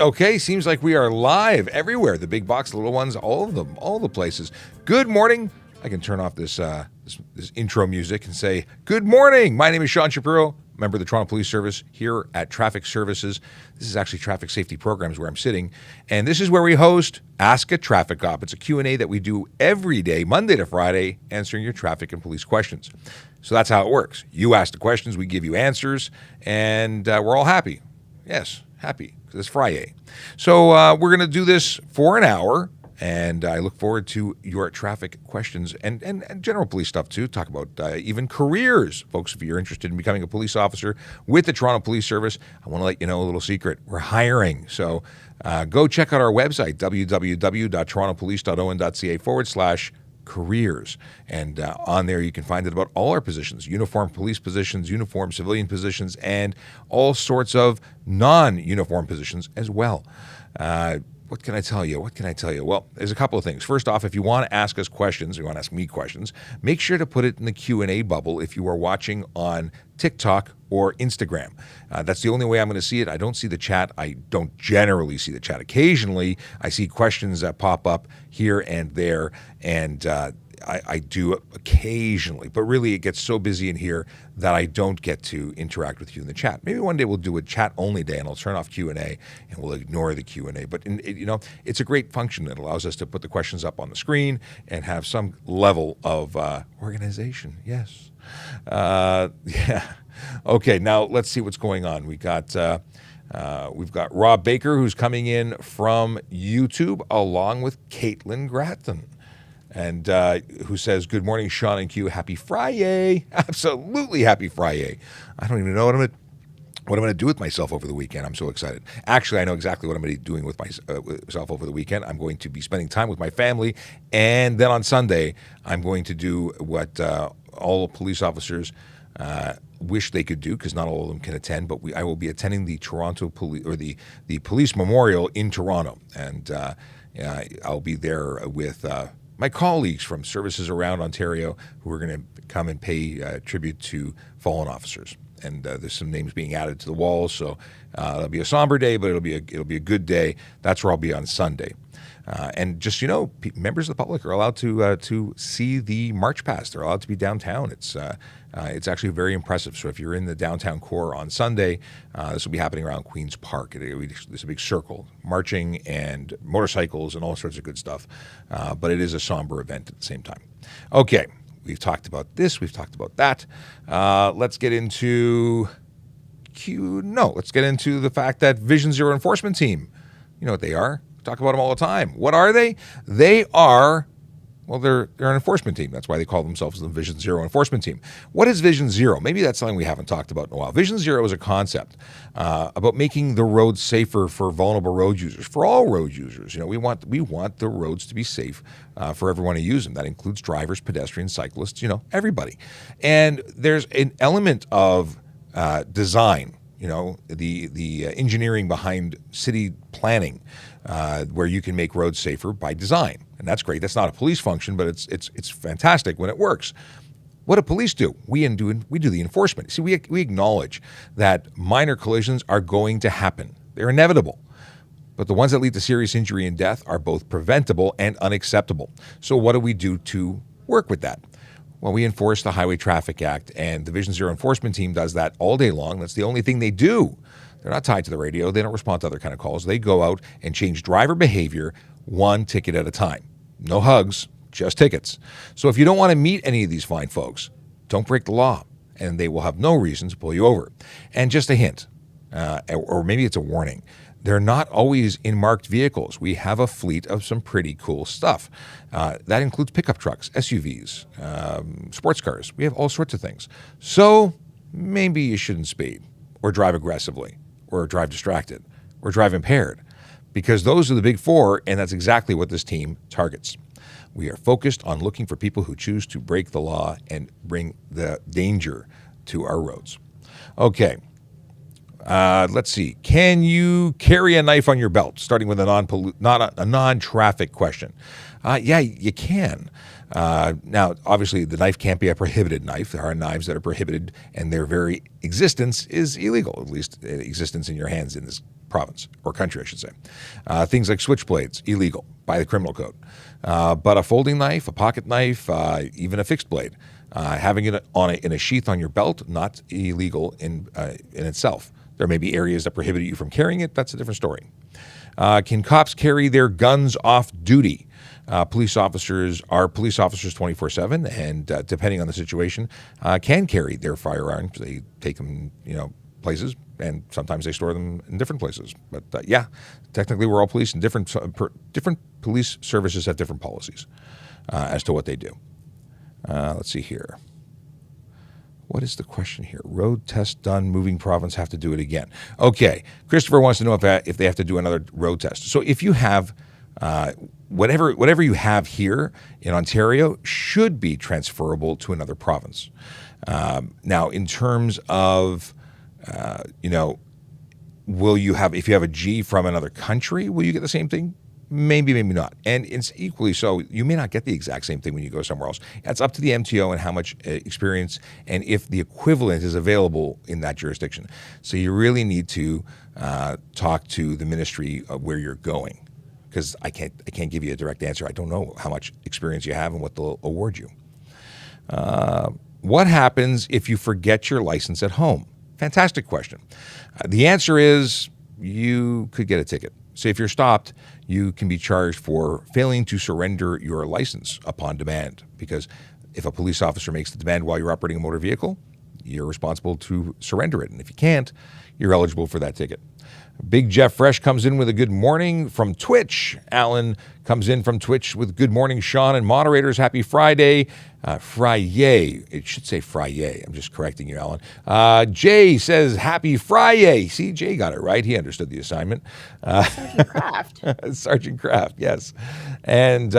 Okay, seems like we are live everywhere. The big box, the little ones, all of them, all the places. Good morning. I can turn off this intro music and say, good morning. My name is Sean Shapiro, member of the Toronto Police Service here at Traffic Services. This is actually Traffic Safety Programs where I'm sitting. And this is where we host Ask a Traffic Cop. It's a Q&A that we do every day, Monday to Friday, answering your traffic and police questions. So that's how it works. You ask the questions, we give you answers, and we're all happy. Yes, happy. It's FriYay. So we're going to do this for an hour, and I look forward to your traffic questions and general police stuff too. Talk about even careers. Folks, if you're interested in becoming a police officer with the Toronto Police Service, I want to let you know a little secret. We're hiring. So go check out our website, www.torontopolice.on.ca/careers. And on there you can find out about all our positions, uniform police positions, uniform civilian positions, and all sorts of non-uniform positions as well. What can I tell you? Well, there's a couple of things. First off, if you want to ask us questions, or you want to ask me questions, make sure to put it in the Q&A bubble if you are watching on TikTok or Instagram. That's the only way I'm going to see it. I don't see the chat. I don't generally see the chat. Occasionally, I see questions that pop up here and there, and I do occasionally, but really it gets so busy in here that I don't get to interact with you in the chat. Maybe one day we'll do a chat-only day, and I'll turn off Q&A, and we'll ignore the Q&A. But, it's a great function that allows us to put the questions up on the screen and have some level of organization. Yes. Yeah. Okay, now let's see what's going on. We've got Rob Baker, who's coming in from YouTube, along with Caitlin Gratton. And who says, good morning, Sean and Q. Happy FriYay. Absolutely happy FriYay. I don't even know what I'm going to do with myself over the weekend. I'm so excited. Actually, I know exactly what I'm going to be doing with myself over the weekend. I'm going to be spending time with my family. And then on Sunday, I'm going to do what all police officers wish they could do, because not all of them can attend. But I will be attending the Toronto Police, or the Police Memorial in Toronto. And I'll be there with my colleagues from services around Ontario who are going to come and pay tribute to fallen officers. And there's some names being added to the walls, so it'll be a somber day, but it'll be a good day. That's where I'll be on Sunday. And just members of the public are allowed to see the march past. They're allowed to be downtown. It's actually very impressive. So if you're in the downtown core on Sunday, this will be happening around Queen's Park. There's a big circle, marching and motorcycles and all sorts of good stuff. But it is a somber event at the same time. Okay, we've talked about this. We've talked about that. Let's get into let's get into the fact that Vision Zero Enforcement Team, you know what they are. Talk about them all the time. What are they? They are, they're an enforcement team. That's why they call themselves the Vision Zero Enforcement Team. What is Vision Zero? Maybe that's something we haven't talked about in a while. Vision Zero is a concept about making the roads safer for vulnerable road users, for all road users. We want the roads to be safe for everyone to use them. That includes drivers, pedestrians, cyclists, everybody. And there's an element of design, the engineering behind city planning, where you can make roads safer by design. And that's great. That's not a police function, but it's fantastic when it works. What do police do? We do the enforcement. See, we acknowledge that minor collisions are going to happen. They're inevitable. But the ones that lead to serious injury and death are both preventable and unacceptable. So what do we do to work with that? Well, we enforce the Highway Traffic Act, and the Vision Zero Enforcement Team does that all day long. That's the only thing they do. They're not tied to the radio. They don't respond to other kind of calls. They go out and change driver behavior one ticket at a time. No hugs, just tickets. So if you don't want to meet any of these fine folks, don't break the law, and they will have no reason to pull you over. And just a hint, or maybe it's a warning, they're not always in marked vehicles. We have a fleet of some pretty cool stuff. That includes pickup trucks, SUVs, sports cars. We have all sorts of things. So maybe you shouldn't speed or drive aggressively or drive distracted or drive impaired, because those are the big four, and that's exactly what this team targets. We are focused on looking for people who choose to break the law and bring the danger to our roads. Okay. Let's see. Can you carry a knife on your belt? Starting with a non-traffic question. Yeah, you can. Now, obviously, the knife can't be a prohibited knife. There are knives that are prohibited, and their very existence is illegal, at least existence in your hands in this province, or country, I should say. Things like switchblades, illegal by the criminal code. But a folding knife, a pocket knife, even a fixed blade, having it in a sheath on your belt, not illegal in itself. There may be areas that prohibit you from carrying it. That's a different story. Can cops carry their guns off duty? Police officers are police officers 24/7, and depending on the situation, can carry their firearms. They take them, places, and sometimes they store them in different places. But yeah, technically we're all police, and different police services have different policies as to what they do. Let's see here. What is the question here? Road test done, moving province, have to do it again. Okay, Christopher wants to know if they have to do another road test. So if you have whatever you have here in Ontario should be transferable to another province. Now, in terms of, will you have, if you have a G from another country, will you get the same thing? Maybe, maybe not. And it's equally so, you may not get the exact same thing when you go somewhere else. It's up to the MTO and how much experience and if the equivalent is available in that jurisdiction. So you really need to talk to the ministry of where you're going, because I can't give you a direct answer. I don't know how much experience you have and what they'll award you. What happens if you forget your license at home? Fantastic question. The answer is you could get a ticket. So if you're stopped, you can be charged for failing to surrender your license upon demand, because if a police officer makes the demand while you're operating a motor vehicle, you're responsible to surrender it. And if you can't, you're eligible for that ticket. Big Jeff Fresh comes in with a good morning from Twitch. Alan comes in from Twitch with good morning, Sean and moderators. Happy Friday. FriYay. It should say FriYay. I'm just correcting you, Alan. Jay says happy FriYay. See, Jay got it right. He understood the assignment. Sergeant Kraft. Sergeant Kraft, yes. And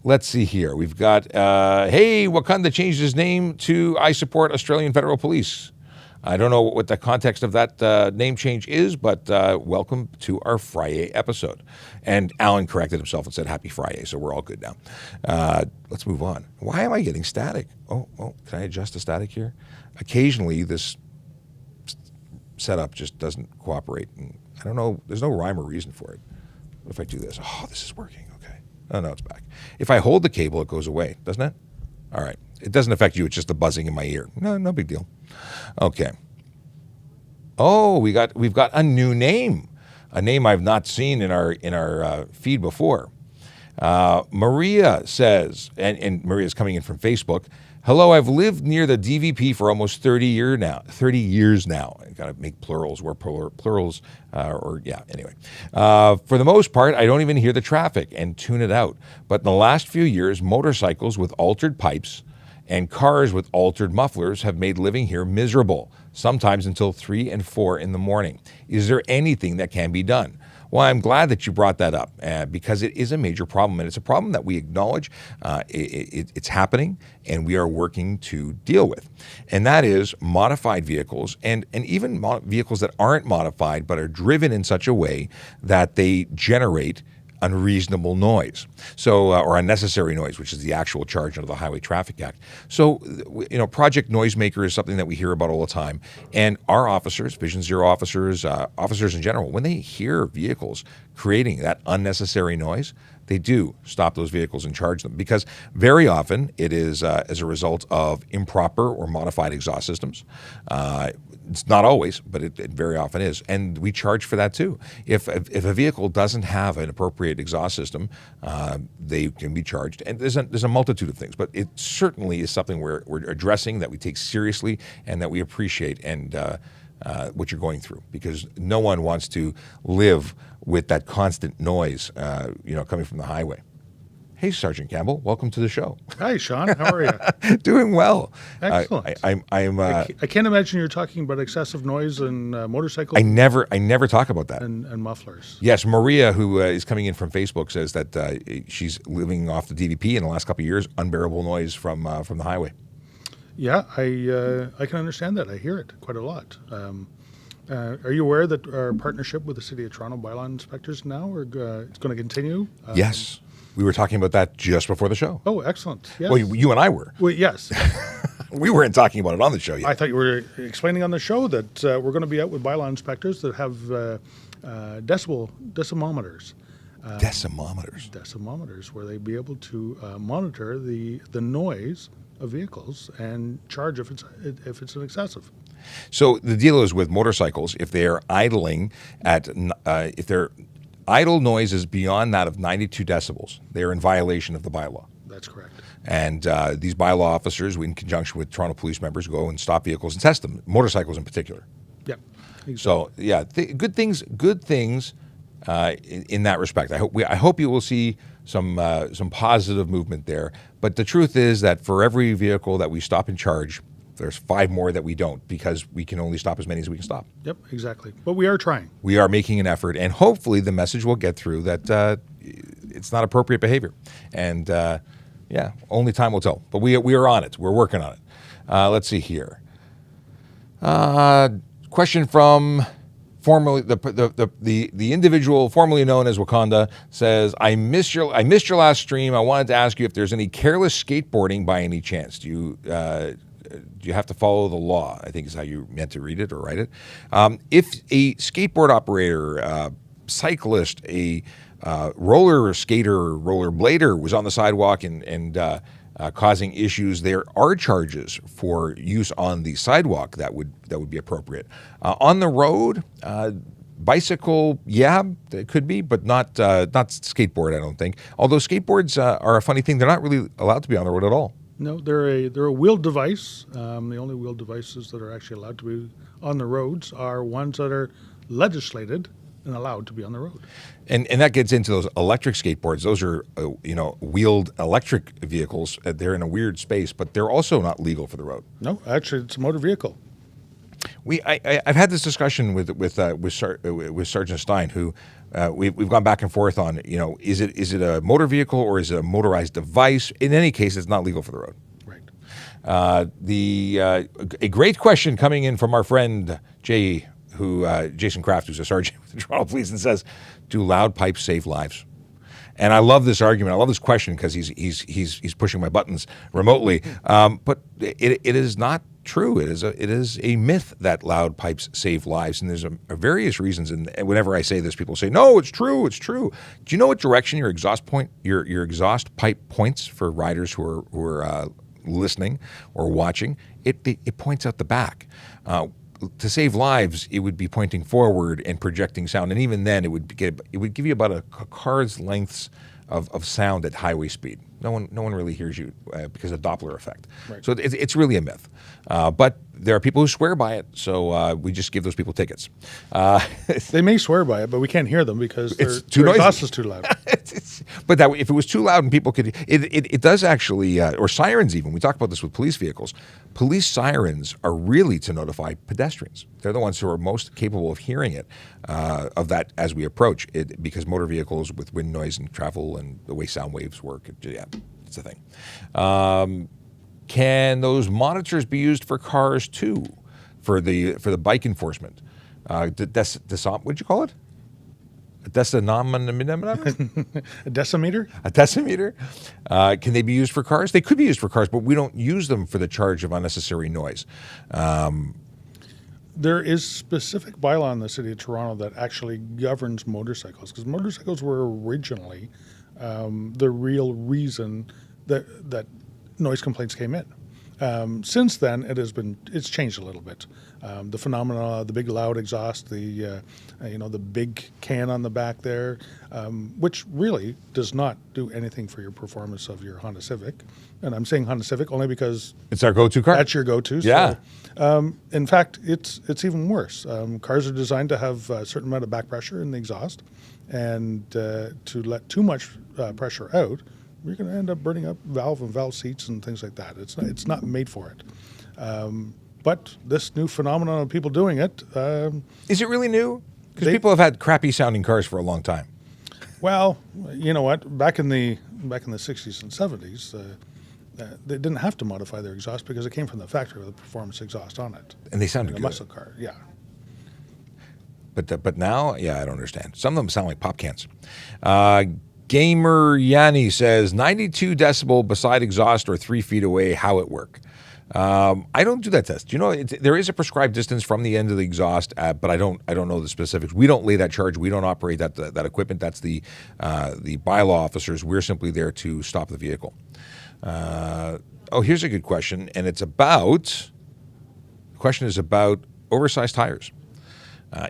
let's see here. We've got, hey, Wakanda changed his name to I Support Australian Federal Police. I don't know what the context of that name change is, but welcome to our FriYay episode. And Alan corrected himself and said happy FriYay, so we're all good now. Let's move on. Why am I getting static? Oh, can I adjust the static here? Occasionally, this setup just doesn't cooperate. And I don't know. There's no rhyme or reason for it. What if I do this? Oh, this is working. Okay. Oh, no, it's back. If I hold the cable, it goes away, doesn't it? All right. It doesn't affect you. It's just the buzzing in my ear. No big deal. Okay. Oh, we've got a new name, a name I've not seen in our feed before. Maria says, and Maria's coming in from Facebook. Hello, I've lived near the DVP for almost 30 years now. I got to make plurals where plurals, anyway. For the most part, I don't even hear the traffic and tune it out. But in the last few years, motorcycles with altered pipes and cars with altered mufflers have made living here miserable, sometimes until 3 and 4 in the morning. Is there anything that can be done? Well, I'm glad that you brought that up because it is a major problem, and it's a problem that we acknowledge it's happening and we are working to deal with. And that is modified vehicles and even vehicles that aren't modified but are driven in such a way that they generate unreasonable noise, or unnecessary noise, which is the actual charge under the Highway Traffic Act. So, Project Noisemaker is something that we hear about all the time. And our officers, Vision Zero officers, officers in general, when they hear vehicles creating that unnecessary noise, they do stop those vehicles and charge them, because very often it is as a result of improper or modified exhaust systems. It's not always, but it very often is. And we charge for that too. If a vehicle doesn't have an appropriate exhaust system, they can be charged. And there's a multitude of things, but it certainly is something we're addressing, that we take seriously and that we appreciate, and what you're going through, because no one wants to live with that constant noise, coming from the highway. Hey, Sergeant Campbell, welcome to the show. Hi, Sean. How are you? Doing well. Excellent. I can't imagine you're talking about excessive noise and motorcycles. I never talk about that. And mufflers. Yes, Maria, who is coming in from Facebook, says that she's living off the DVP in the last couple of years, unbearable noise from the highway. Yeah, I can understand that. I hear it quite a lot. Are you aware that our partnership with the City of Toronto bylaw inspectors now it's going to continue? Yes. We were talking about that just before the show. Oh, excellent. Yes. Well, you and I were. Well, yes. We weren't talking about it on the show yet. I thought you were explaining on the show that we're going to be out with bylaw inspectors that have decimometers. Decimometers, where they'd be able to monitor the noise of vehicles and charge if it's excessive. So the deal is with motorcycles, if they're idling if their idle noise is beyond that of 92 decibels, they're in violation of the bylaw. That's correct. And these bylaw officers, in conjunction with Toronto police members, go and stop vehicles and test them, motorcycles in particular. Yeah. Exactly. So yeah, good things in that respect. I hope you will see some positive movement there. But the truth is that for every vehicle that we stop and charge, there's 5 more that we don't, because we can only stop as many as we can stop. Yep, exactly. But we are trying. We are making an effort, and hopefully the message will get through that it's not appropriate behavior. And only time will tell. But we are on it. We're working on it. Let's see here. Question from formerly the individual formerly known as Wakanda says, I missed your last stream. I wanted to ask you if there's any careless skateboarding by any chance. Do you have to follow the law? I think is how you meant to read it or write it. If a skateboard operator, cyclist, a roller skater, roller blader was on the sidewalk and causing issues, there are charges for use on the sidewalk that would be appropriate. On the road, bicycle, yeah, it could be, but not skateboard, I don't think. Although skateboards are a funny thing; they're not really allowed to be on the road at all. No, they're a wheeled device. The only wheeled devices that are actually allowed to be on the roads are ones that are legislated and allowed to be on the road. And that gets into those electric skateboards. Those are wheeled electric vehicles. They're in a weird space, but they're also not legal for the road. No, actually, it's a motor vehicle. I've had this discussion with Sergeant Stein, who we've gone back and forth on. Is it a motor vehicle or is it a motorized device? In any case, it's not legal for the road. Right. A great question coming in from our friend Jason Kraft, who's a sergeant with the Toronto Police, and says, "Do loud pipes save lives?" And I love this argument. I love this question because he's pushing my buttons remotely. But it is not true. It is a myth that loud pipes save lives, and there's various reasons. And whenever I say this, people say, "No, it's true. It's true." Do you know what direction your exhaust pipe points for riders who are listening or watching? It points out the back. To save lives, it would be pointing forward and projecting sound, and even then, it would give you about a car's lengths of sound at highway speed. No one really hears you because of Doppler effect. Right. So it's really a myth. But there are people who swear by it, so we just give those people tickets. They may swear by it, but we can't hear them because their noisy. exhaust is too loud. But if it was too loud and people could, it does actually, or sirens even. We talk about this with police vehicles. Police sirens are really to notify pedestrians. They're the ones who are most capable of hearing it, of that as we approach it, because motor vehicles with wind noise and travel and the way sound waves work, it's a thing. Can those monitors be used for cars too, for the bike enforcement? What'd you call it? A decimeter? A decimeter? A decimeter? Can they be used for cars? They could be used for cars, but we don't use them for the charge of unnecessary noise. There is specific bylaw in the City of Toronto that actually governs motorcycles, because motorcycles were originally the real reason that noise complaints came in. Since then, it's changed a little bit. The phenomena, the big loud exhaust, the big can on the back there, which really does not do anything for your performance of your Honda Civic. And I'm saying Honda Civic only because it's our go-to car. That's your go-to. Yeah. So, in fact, it's even worse. Cars are designed to have a certain amount of back pressure in the exhaust, and to let too much pressure out, you're going to end up burning up valve seats and things like that. It's not made for it. But this new phenomenon of people doing it. Is it really new? Because people have had crappy sounding cars for a long time. Well, you know what? Back in the 60s and 70s, they didn't have to modify their exhaust because it came from the factory with a performance exhaust on it. And they sounded good. A muscle car, yeah. But now, I don't understand. Some of them sound like pop cans. Gamer Yanni says 92 decibel beside exhaust or 3 feet away. How it work? I don't do that test. You know, there is a prescribed distance from the end of the exhaust, but I don't know the specifics. We don't lay that charge. We don't operate that equipment. That's the bylaw officers. We're simply there to stop the vehicle. Here's a good question, and the question is about oversized tires.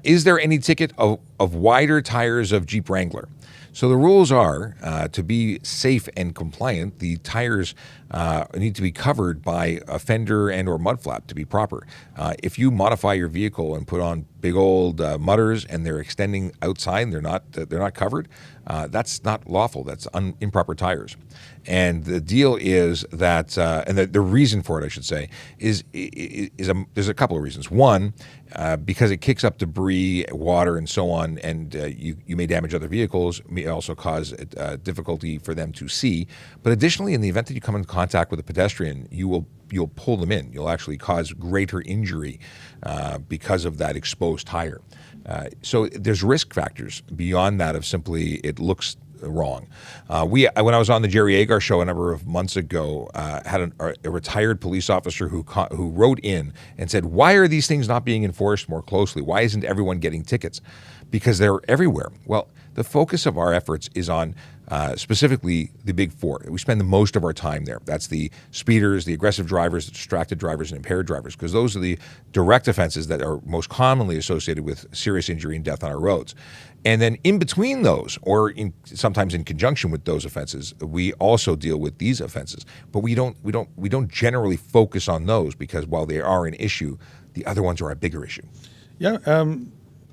Is there any ticket of wider tires of Jeep Wrangler? So the rules are to be safe and compliant, the tires need to be covered by a fender and or mud flap to be proper. If you modify your vehicle and put on big old mudders and they're extending outside, they're not covered, that's not lawful. That's improper tires. And the deal is that, and the reason for it, I should say, is there's a couple of reasons. One, because it kicks up debris, water, and so on, and you may damage other vehicles, may also cause difficulty for them to see. But additionally, in the event that you come in contact with a pedestrian, you'll pull them in. You'll actually cause greater injury because of that exposed tire. So there's risk factors beyond that of simply it looks wrong. When I was on the Jerry Agar show a number of months ago, had a retired police officer who wrote in and said, "Why are these things not being enforced more closely? Why isn't everyone getting tickets?" Because they're everywhere. Well, the focus of our efforts is on specifically the big four. We spend the most of our time there. That's the speeders, the aggressive drivers, the distracted drivers, and impaired drivers, because those are the direct offenses that are most commonly associated with serious injury and death on our roads. And then in between those, or sometimes in conjunction with those offenses, we also deal with these offenses. But we don't generally focus on those, because while they are an issue, the other ones are a bigger issue. Yeah,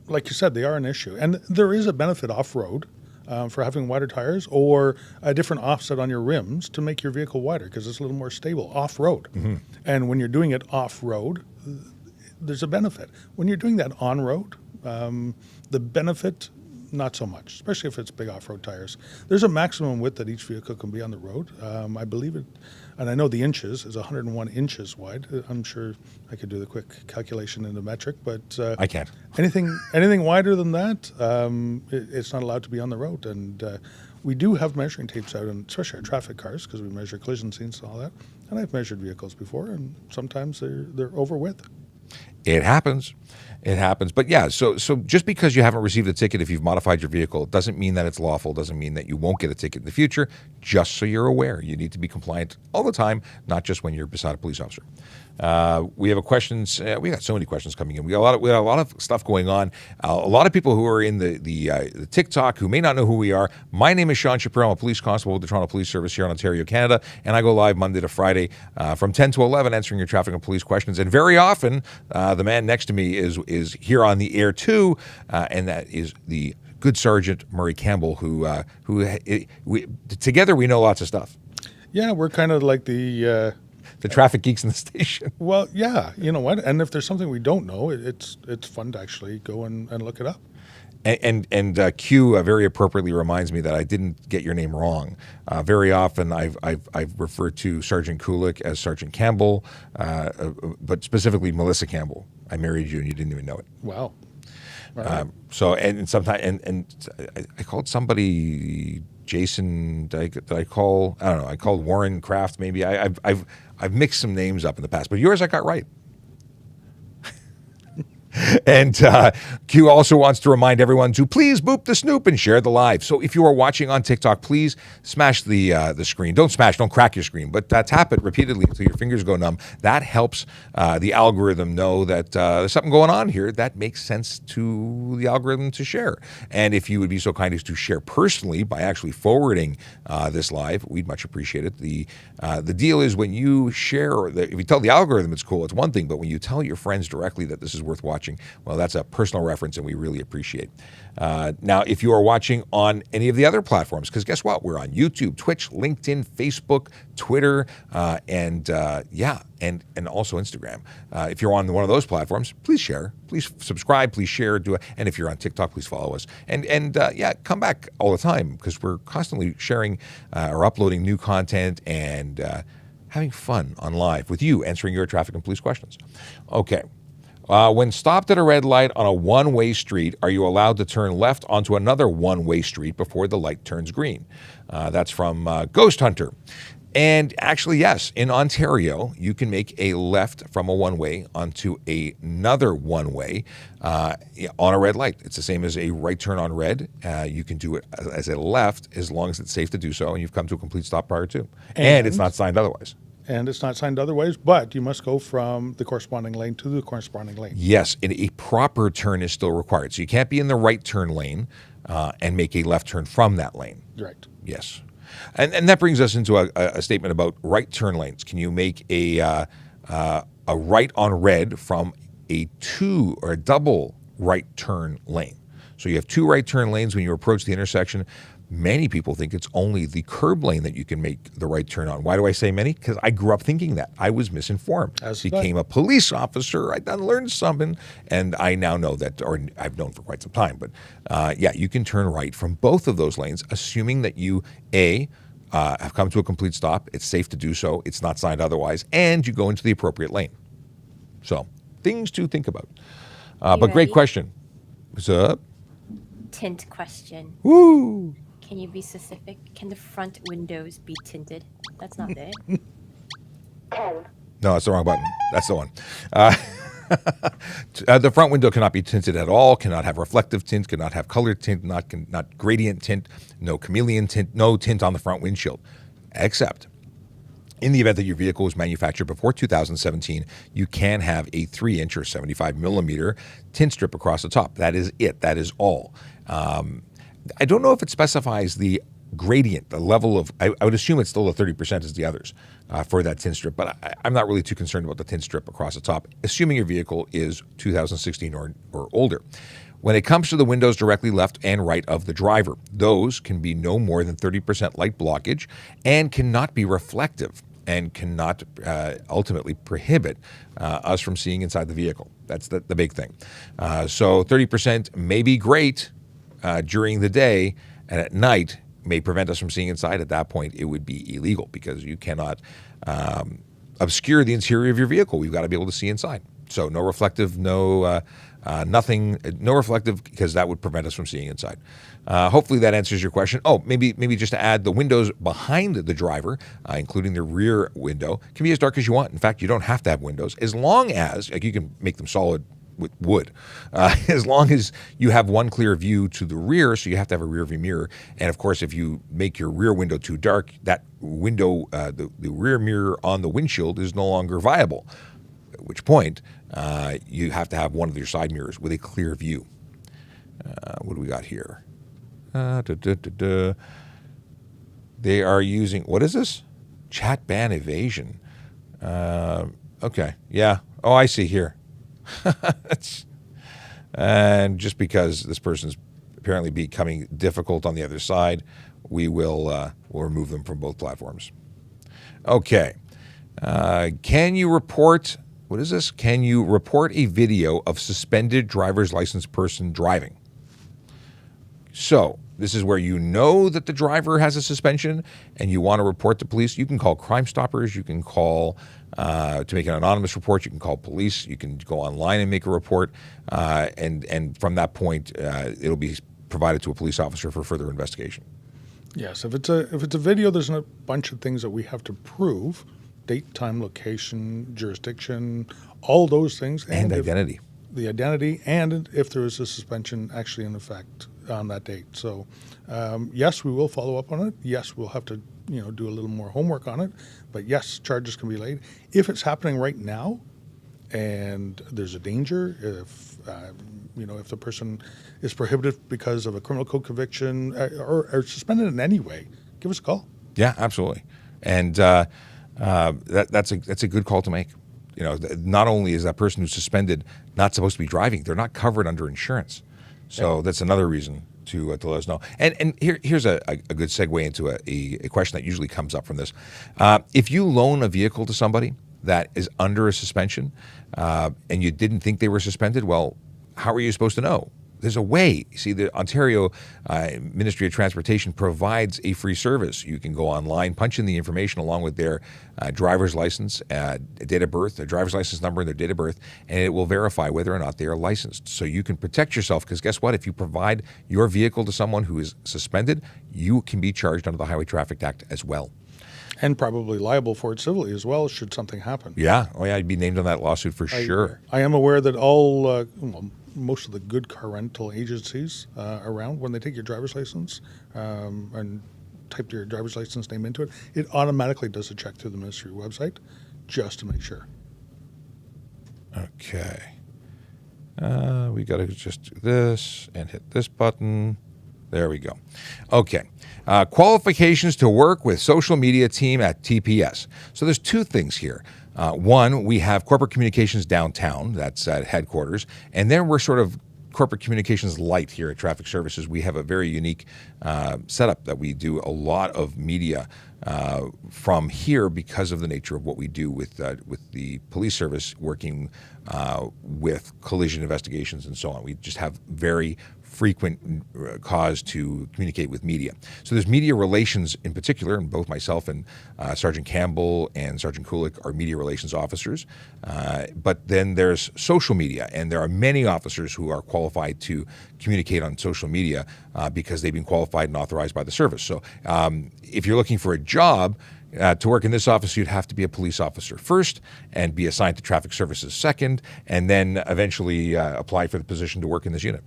like you said, they are an issue. And there is a benefit off-road for having wider tires or a different offset on your rims to make your vehicle wider, because it's a little more stable off-road. Mm-hmm. And when you're doing it off-road, there's a benefit. When you're doing that on-road, the benefit, not so much, especially if it's big off-road tires. There's a maximum width that each vehicle can be on the road. I believe it, and I know the inches is 101 inches wide. I'm sure I could do the quick calculation in the metric, but I can't. Anything wider than that, it's not allowed to be on the road. And we do have measuring tapes out, and especially our traffic cars, because we measure collision scenes and all that. And I've measured vehicles before, and sometimes they're over width. It happens. It happens. But yeah, so just because you haven't received a ticket if you've modified your vehicle doesn't mean that it's lawful, doesn't mean that you won't get a ticket in the future. Just so you're aware, you need to be compliant all the time, not just when you're beside a police officer. We have we got so many questions coming in. We got a lot of stuff going on. A lot of people who are in the TikTok who may not know who we are. My name is Sean Shapiro. I'm a police constable with the Toronto Police Service here in Ontario, Canada, and I go live Monday to Friday from 10 to 11 answering your traffic and police questions. And very often, the man next to me is here on the air too, and that is the good Sergeant Murray Campbell, who together we know lots of stuff. Yeah, we're kind of like the traffic geeks in the station. Well, yeah, you know what? And if there's something we don't know, it's fun to actually go and look it up. And Q very appropriately reminds me that I didn't get your name wrong. Very often I've referred to Sergeant Kulik as Sergeant Campbell, but specifically Melissa Campbell. I married you and you didn't even know it. Wow. Right. I called somebody Jason. Did I call? I don't know. I called Warren Kraft. Maybe I've mixed some names up in the past, but yours I got right. And Q also wants to remind everyone to please boop the snoop and share the live. So if you are watching on TikTok, please smash the screen. Don't crack your screen, but tap it repeatedly until your fingers go numb. That helps the algorithm know that there's something going on here that makes sense to the algorithm to share. And if you would be so kind as to share personally by actually forwarding this live, we'd much appreciate it. The deal is when you share, if you tell the algorithm it's cool, it's one thing, but when you tell your friends directly that this is worth watching, well, that's a personal reference, and we really appreciate. Now, if you are watching on any of the other platforms, because guess what? We're on YouTube, Twitch, LinkedIn, Facebook, Twitter, and also Instagram. If you're on one of those platforms, please share, please subscribe, please share, and if you're on TikTok, please follow us. And come back all the time, because we're constantly sharing or uploading new content and having fun on live with you, answering your traffic and police questions. When stopped at a red light on a one-way street, are you allowed to turn left onto another one-way street before the light turns green? That's from Ghost Hunter. And actually, yes, in Ontario, you can make a left from a one-way onto another one-way on a red light. It's the same as a right turn on red. You can do it as a left as long as it's safe to do so, and you've come to a complete stop prior to. And it's not signed otherwise. And it's not signed otherwise, but you must go from the corresponding lane to the corresponding lane. Yes, and a proper turn is still required. So you can't be in the right turn lane and make a left turn from that lane. Right. Yes. And that brings us into a statement about right turn lanes. Can you make a right on red from a two or a double right turn lane? So you have two right turn lanes when you approach the intersection. Many people think it's only the curb lane that you can make the right turn on. Why do I say many? Because I grew up thinking that. I was misinformed. Became a police officer. I done learned something, and I now know that, or I've known for quite some time. But yeah, you can turn right from both of those lanes, assuming that you, have come to a complete stop. It's safe to do so. It's not signed otherwise, and you go into the appropriate lane. So things to think about. But ready? great question. What's up? Tint question. Woo! Can you be specific? Can the front windows be tinted? That's not it. No, that's the wrong button. That's the one. The front window cannot be tinted at all, cannot have reflective tint, cannot have colored tint, not gradient tint, no chameleon tint, no tint on the front windshield. Except in the event that your vehicle was manufactured before 2017, you can have a 3-inch or 75 millimeter tint strip across the top. That is it. That is all. I don't know if it specifies the gradient, the level of, I would assume it's still the 30% as the others for that tint strip, but I'm not really too concerned about the tint strip across the top, assuming your vehicle is 2016 or older. When it comes to the windows directly left and right of the driver, those can be no more than 30% light blockage and cannot be reflective and cannot ultimately prohibit us from seeing inside the vehicle. That's the big thing. So 30% may be great during the day, and at night may prevent us from seeing inside. At that point, it would be illegal because you cannot obscure the interior of your vehicle. We've got to be able to see inside. So no reflective, no reflective, because that would prevent us from seeing inside. Hopefully that answers your question. Oh, maybe just to add, the windows behind the driver, including the rear window, can be as dark as you want. In fact, you don't have to have windows, as long as, like, you can make them solid with wood, as long as you have one clear view to the rear, so you have to have a rear view mirror. And of course, if you make your rear window too dark, that window, the rear mirror on the windshield is no longer viable, at which point you have to have one of your side mirrors with a clear view. What do we got here? They are using, what is this? Chat ban evasion. Okay, yeah. Oh, I see here. And just because this person's apparently becoming difficult on the other side, we'll remove them from both platforms. Okay. Can you report, what is this? Can you report a video of suspended driver's license person driving? So this is where you know that the driver has a suspension and you want to report to police. You can call Crime Stoppers. You can call to make an anonymous report. You can call police. You can go online and make a report. And from that point, it'll be provided to a police officer for further investigation. Yes, if it's a video, there's a bunch of things that we have to prove: date, time, location, jurisdiction, all those things, and identity. The identity, and if there is a suspension actually in effect on that date. So, yes, we will follow up on it. Yes, we'll have to do a little more homework on it. But yes, charges can be laid if it's happening right now, and there's a danger. If the person is prohibited because of a criminal code conviction or suspended in any way, give us a call. Yeah, absolutely. And that's a good call to make. Not only is that person who's suspended not supposed to be driving, they're not covered under insurance. So that's another reason to let us know. And here's a good segue into a question that usually comes up from this. If you loan a vehicle to somebody that is under a suspension and you didn't think they were suspended, well, how are you supposed to know? there's a way. See, the Ontario Ministry of Transportation provides a free service. You can go online, punch in the information along with their driver's license, date of birth, their driver's license number, and their date of birth, and it will verify whether or not they are licensed. So you can protect yourself, because guess what? If you provide your vehicle to someone who is suspended, you can be charged under the Highway Traffic Act as well. And probably liable for it civilly as well, should something happen. Yeah. Oh, yeah. You'd be named on that lawsuit for sure. I am aware that most of the good car rental agencies around, when they take your driver's license and type your driver's license name into it, it automatically does a check through the ministry website just to make sure. Okay. We got to just do this and hit this button. There we go. Okay. Qualifications to work with social media team at TPS. So there's two things here. One, we have corporate communications downtown. That's at headquarters. And then we're sort of corporate communications light here at Traffic Services. We have a very unique setup that we do a lot of media from here because of the nature of what we do with the police service, working with collision investigations and so on. We just have very frequent cause to communicate with media. So there's media relations in particular, and both myself and Sergeant Campbell and Sergeant Kulik are media relations officers. But then there's social media, and there are many officers who are qualified to communicate on social media because they've been qualified and authorized by the service. So if you're looking for a job, to work in this office, you'd have to be a police officer first and be assigned to Traffic Services second, and then eventually apply for the position to work in this unit.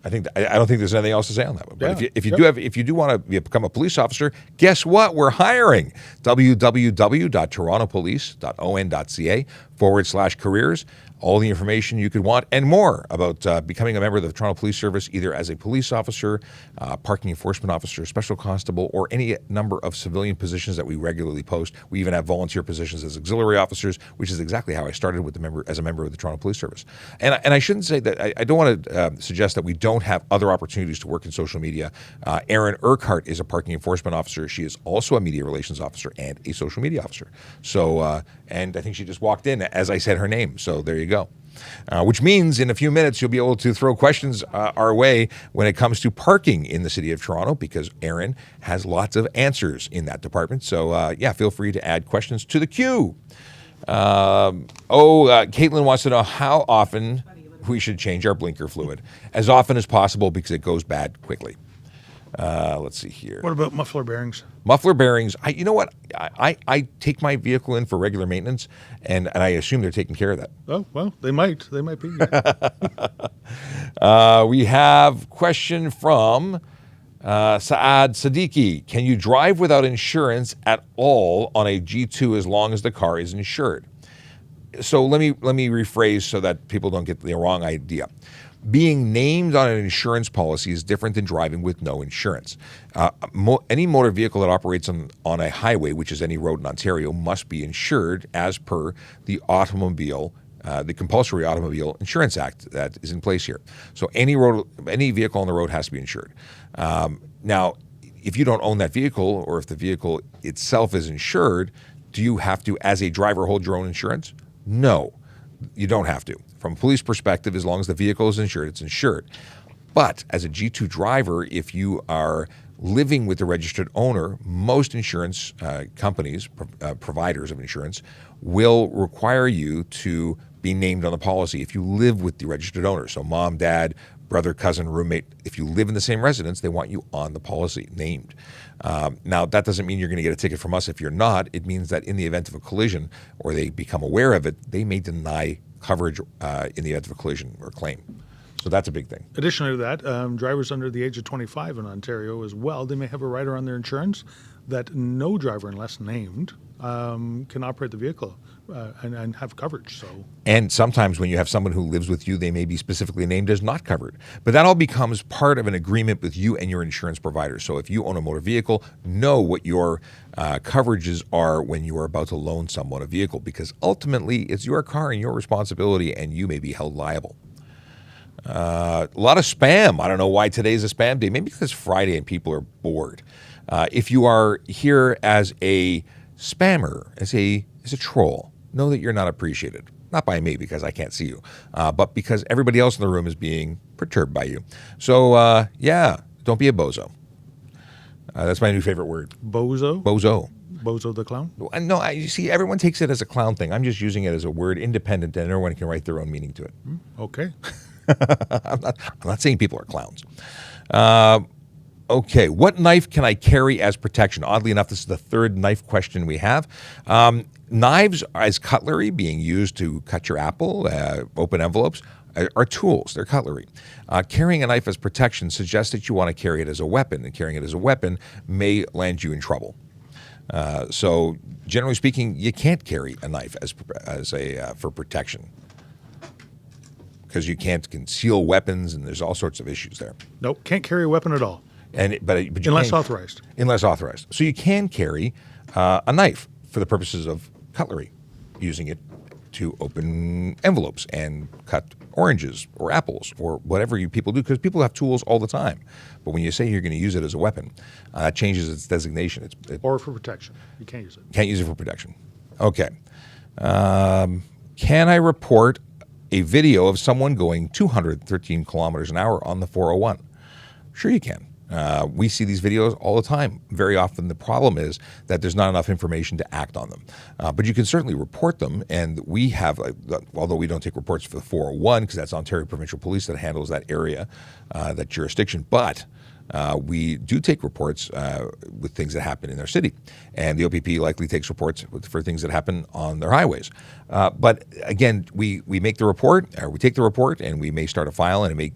I don't think there's anything else to say on that one. But if you do want to become a police officer, guess what? We're hiring. www.torontopolice.on.ca/careers. All the information you could want and more about becoming a member of the Toronto Police Service, either as a police officer, parking enforcement officer, special constable, or any number of civilian positions that we regularly post. We even have volunteer positions as auxiliary officers, which is exactly how I started as a member of the Toronto Police Service. And I shouldn't say that, I don't want to suggest that we don't have other opportunities to work in social media. Erin Urquhart is a parking enforcement officer. She is also a media relations officer and a social media officer. So, and I think she just walked in as I said her name. So there you go. Which means in a few minutes you'll be able to throw questions our way when it comes to parking in the city of Toronto, because Erin has lots of answers in that department. So feel free to add questions to the queue. Caitlin wants to know how often we should change our blinker fluid. As often as possible, because it goes bad quickly. Let's see here. What about muffler bearings? Muffler bearings. You know what? I take my vehicle in for regular maintenance, and I assume they're taking care of that. Oh, well, they might. They might be. We have question from Saad Siddiqui. Can you drive without insurance at all on a G2 as long as the car is insured? So let me rephrase so that people don't get the wrong idea. Being named on an insurance policy is different than driving with no insurance. Any motor vehicle that operates on a highway, which is any road in Ontario, must be insured as per the the Compulsory Automobile Insurance Act that is in place here. So any vehicle on the road has to be insured. Now, if you don't own that vehicle, or if the vehicle itself is insured, do you have to, as a driver, hold your own insurance? No, you don't have to. From a police perspective, as long as the vehicle is insured, it's insured. But as a G2 driver, if you are living with the registered owner, most insurance companies, providers of insurance, will require you to be named on the policy if you live with the registered owner. So mom, dad, brother, cousin, roommate, if you live in the same residence, they want you on the policy, named. Now, that doesn't mean you're going to get a ticket from us if you're not. It means that in the event of a collision, or they become aware of it, they may deny coverage in the event of a collision or claim. So that's a big thing. Additionally to that, drivers under the age of 25 in Ontario as well, they may have a rider on their insurance that no driver, unless named, can operate the vehicle and have coverage. And sometimes when you have someone who lives with you, they may be specifically named as not covered. But that all becomes part of an agreement with you and your insurance provider. So if you own a motor vehicle, know what your coverages are when you are about to loan someone a vehicle, because ultimately it's your car and your responsibility, and you may be held liable. A lot of spam. I don't know why today's a spam day. Maybe because it's Friday and people are bored. If you are here as a spammer, as a troll, know that you're not appreciated. Not by me because I can't see you, but because everybody else in the room is being perturbed by you. So, yeah, don't be a bozo. That's my new favorite word. Bozo? Bozo. Bozo the clown? No, you see, everyone takes it as a clown thing. I'm just using it as a word independent, and everyone can write their own meaning to it. Okay. I'm not saying people are clowns. Okay, what knife can I carry as protection? Oddly enough, this is the third knife question we have. Knives as cutlery being used to cut your apple, open envelopes, are tools. They're cutlery. Carrying a knife as protection suggests that you want to carry it as a weapon, and carrying it as a weapon may land you in trouble. So, generally speaking, you can't carry a knife for protection because you can't conceal weapons, and there's all sorts of issues there. Nope, can't carry a weapon at all. But you Unless can, authorized. Unless authorized. So you can carry a knife for the purposes of cutlery, using it to open envelopes and cut oranges or apples or whatever you people do, because people have tools all the time. But when you say you're going to use it as a weapon, that changes its designation. Or for protection. You can't use it. Can't use it for protection. Okay. Can I report a video of someone going 213 kilometers an hour on the 401? Sure you can. We see these videos all the time. Very often the problem is that there's not enough information to act on them. But you can certainly report them, and we have, although we don't take reports for the 401 because that's Ontario Provincial Police that handles that area, that jurisdiction, but we do take reports with things that happen in their city, and the OPP likely takes reports for things that happen on their highways. But again, we make the report, or we take the report, and we may start a file, and it may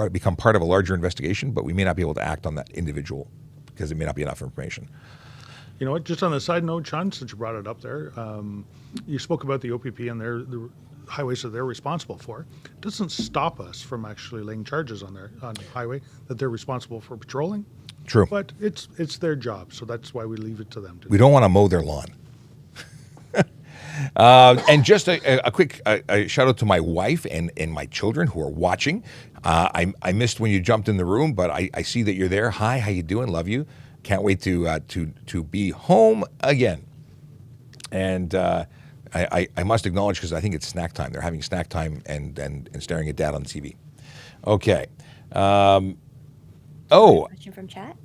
become part of a larger investigation, but we may not be able to act on that individual because it may not be enough information. You know what? Just on a side note, Sean, since you brought it up there, you spoke about the OPP and the highways that they're responsible for. It doesn't stop us from actually laying charges on the highway that they're responsible for patrolling. True. But it's their job, so that's why we leave it to them. We don't want to mow their lawn. And just a quick shout out to my wife and my children who are watching. I missed when you jumped in the room, but I see that you're there. Hi, how you doing? Love you. Can't wait to be home again. And I must acknowledge, because I think it's snack time. They're having snack time and staring at Dad on TV. Okay. Question from chat?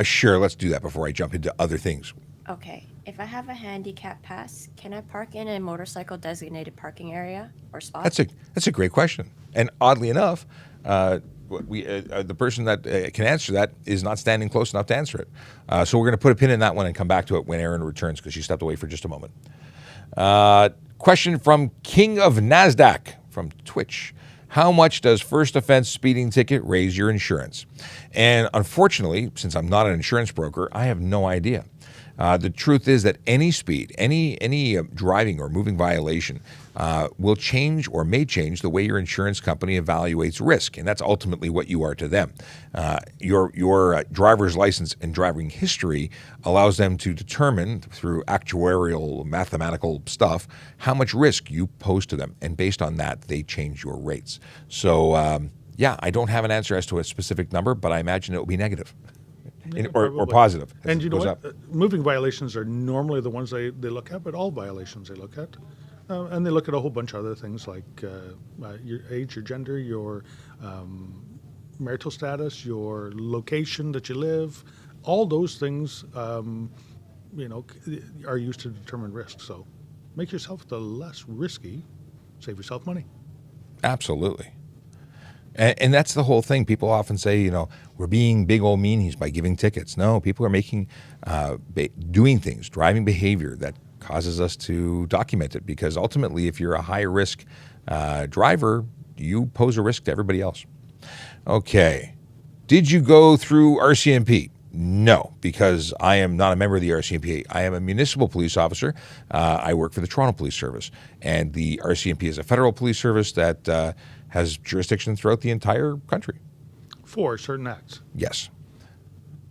Sure, let's do that before I jump into other things. Okay. If I have a handicap pass, can I park in a motorcycle designated parking area or spot? That's a great question. And oddly enough, the person that can answer that is not standing close enough to answer it. So we're going to put a pin in that one and come back to it when Erin returns, because she stepped away for just a moment. Question from King of NASDAQ from Twitch. How much does first offense speeding ticket raise your insurance? And unfortunately, since I'm not an insurance broker, I have no idea. The truth is that any speed, any driving or moving violation will change or may change the way your insurance company evaluates risk, and that's ultimately what you are to them. Your driver's license and driving history allows them to determine through actuarial mathematical stuff how much risk you pose to them, and based on that, they change your rates. So, yeah, I don't have an answer as to a specific number, but I imagine it will be negative. Or positive. And you know what? Moving violations are normally the ones they look at, but all violations they look at. And they look at a whole bunch of other things like your age, your gender, your marital status, your location that you live. All those things, are used to determine risk. So make yourself the less risky, save yourself money. Absolutely. And that's the whole thing. People often say, we're being big old meanies by giving tickets. No, people are making, doing things, driving behavior that causes us to document it, because ultimately, if you're a high risk driver, you pose a risk to everybody else. Okay. Did you go through RCMP? No, because I am not a member of the RCMP. I am a municipal police officer. I work for the Toronto Police Service, and the RCMP is a federal police service that has jurisdiction throughout the entire country. For certain acts. Yes.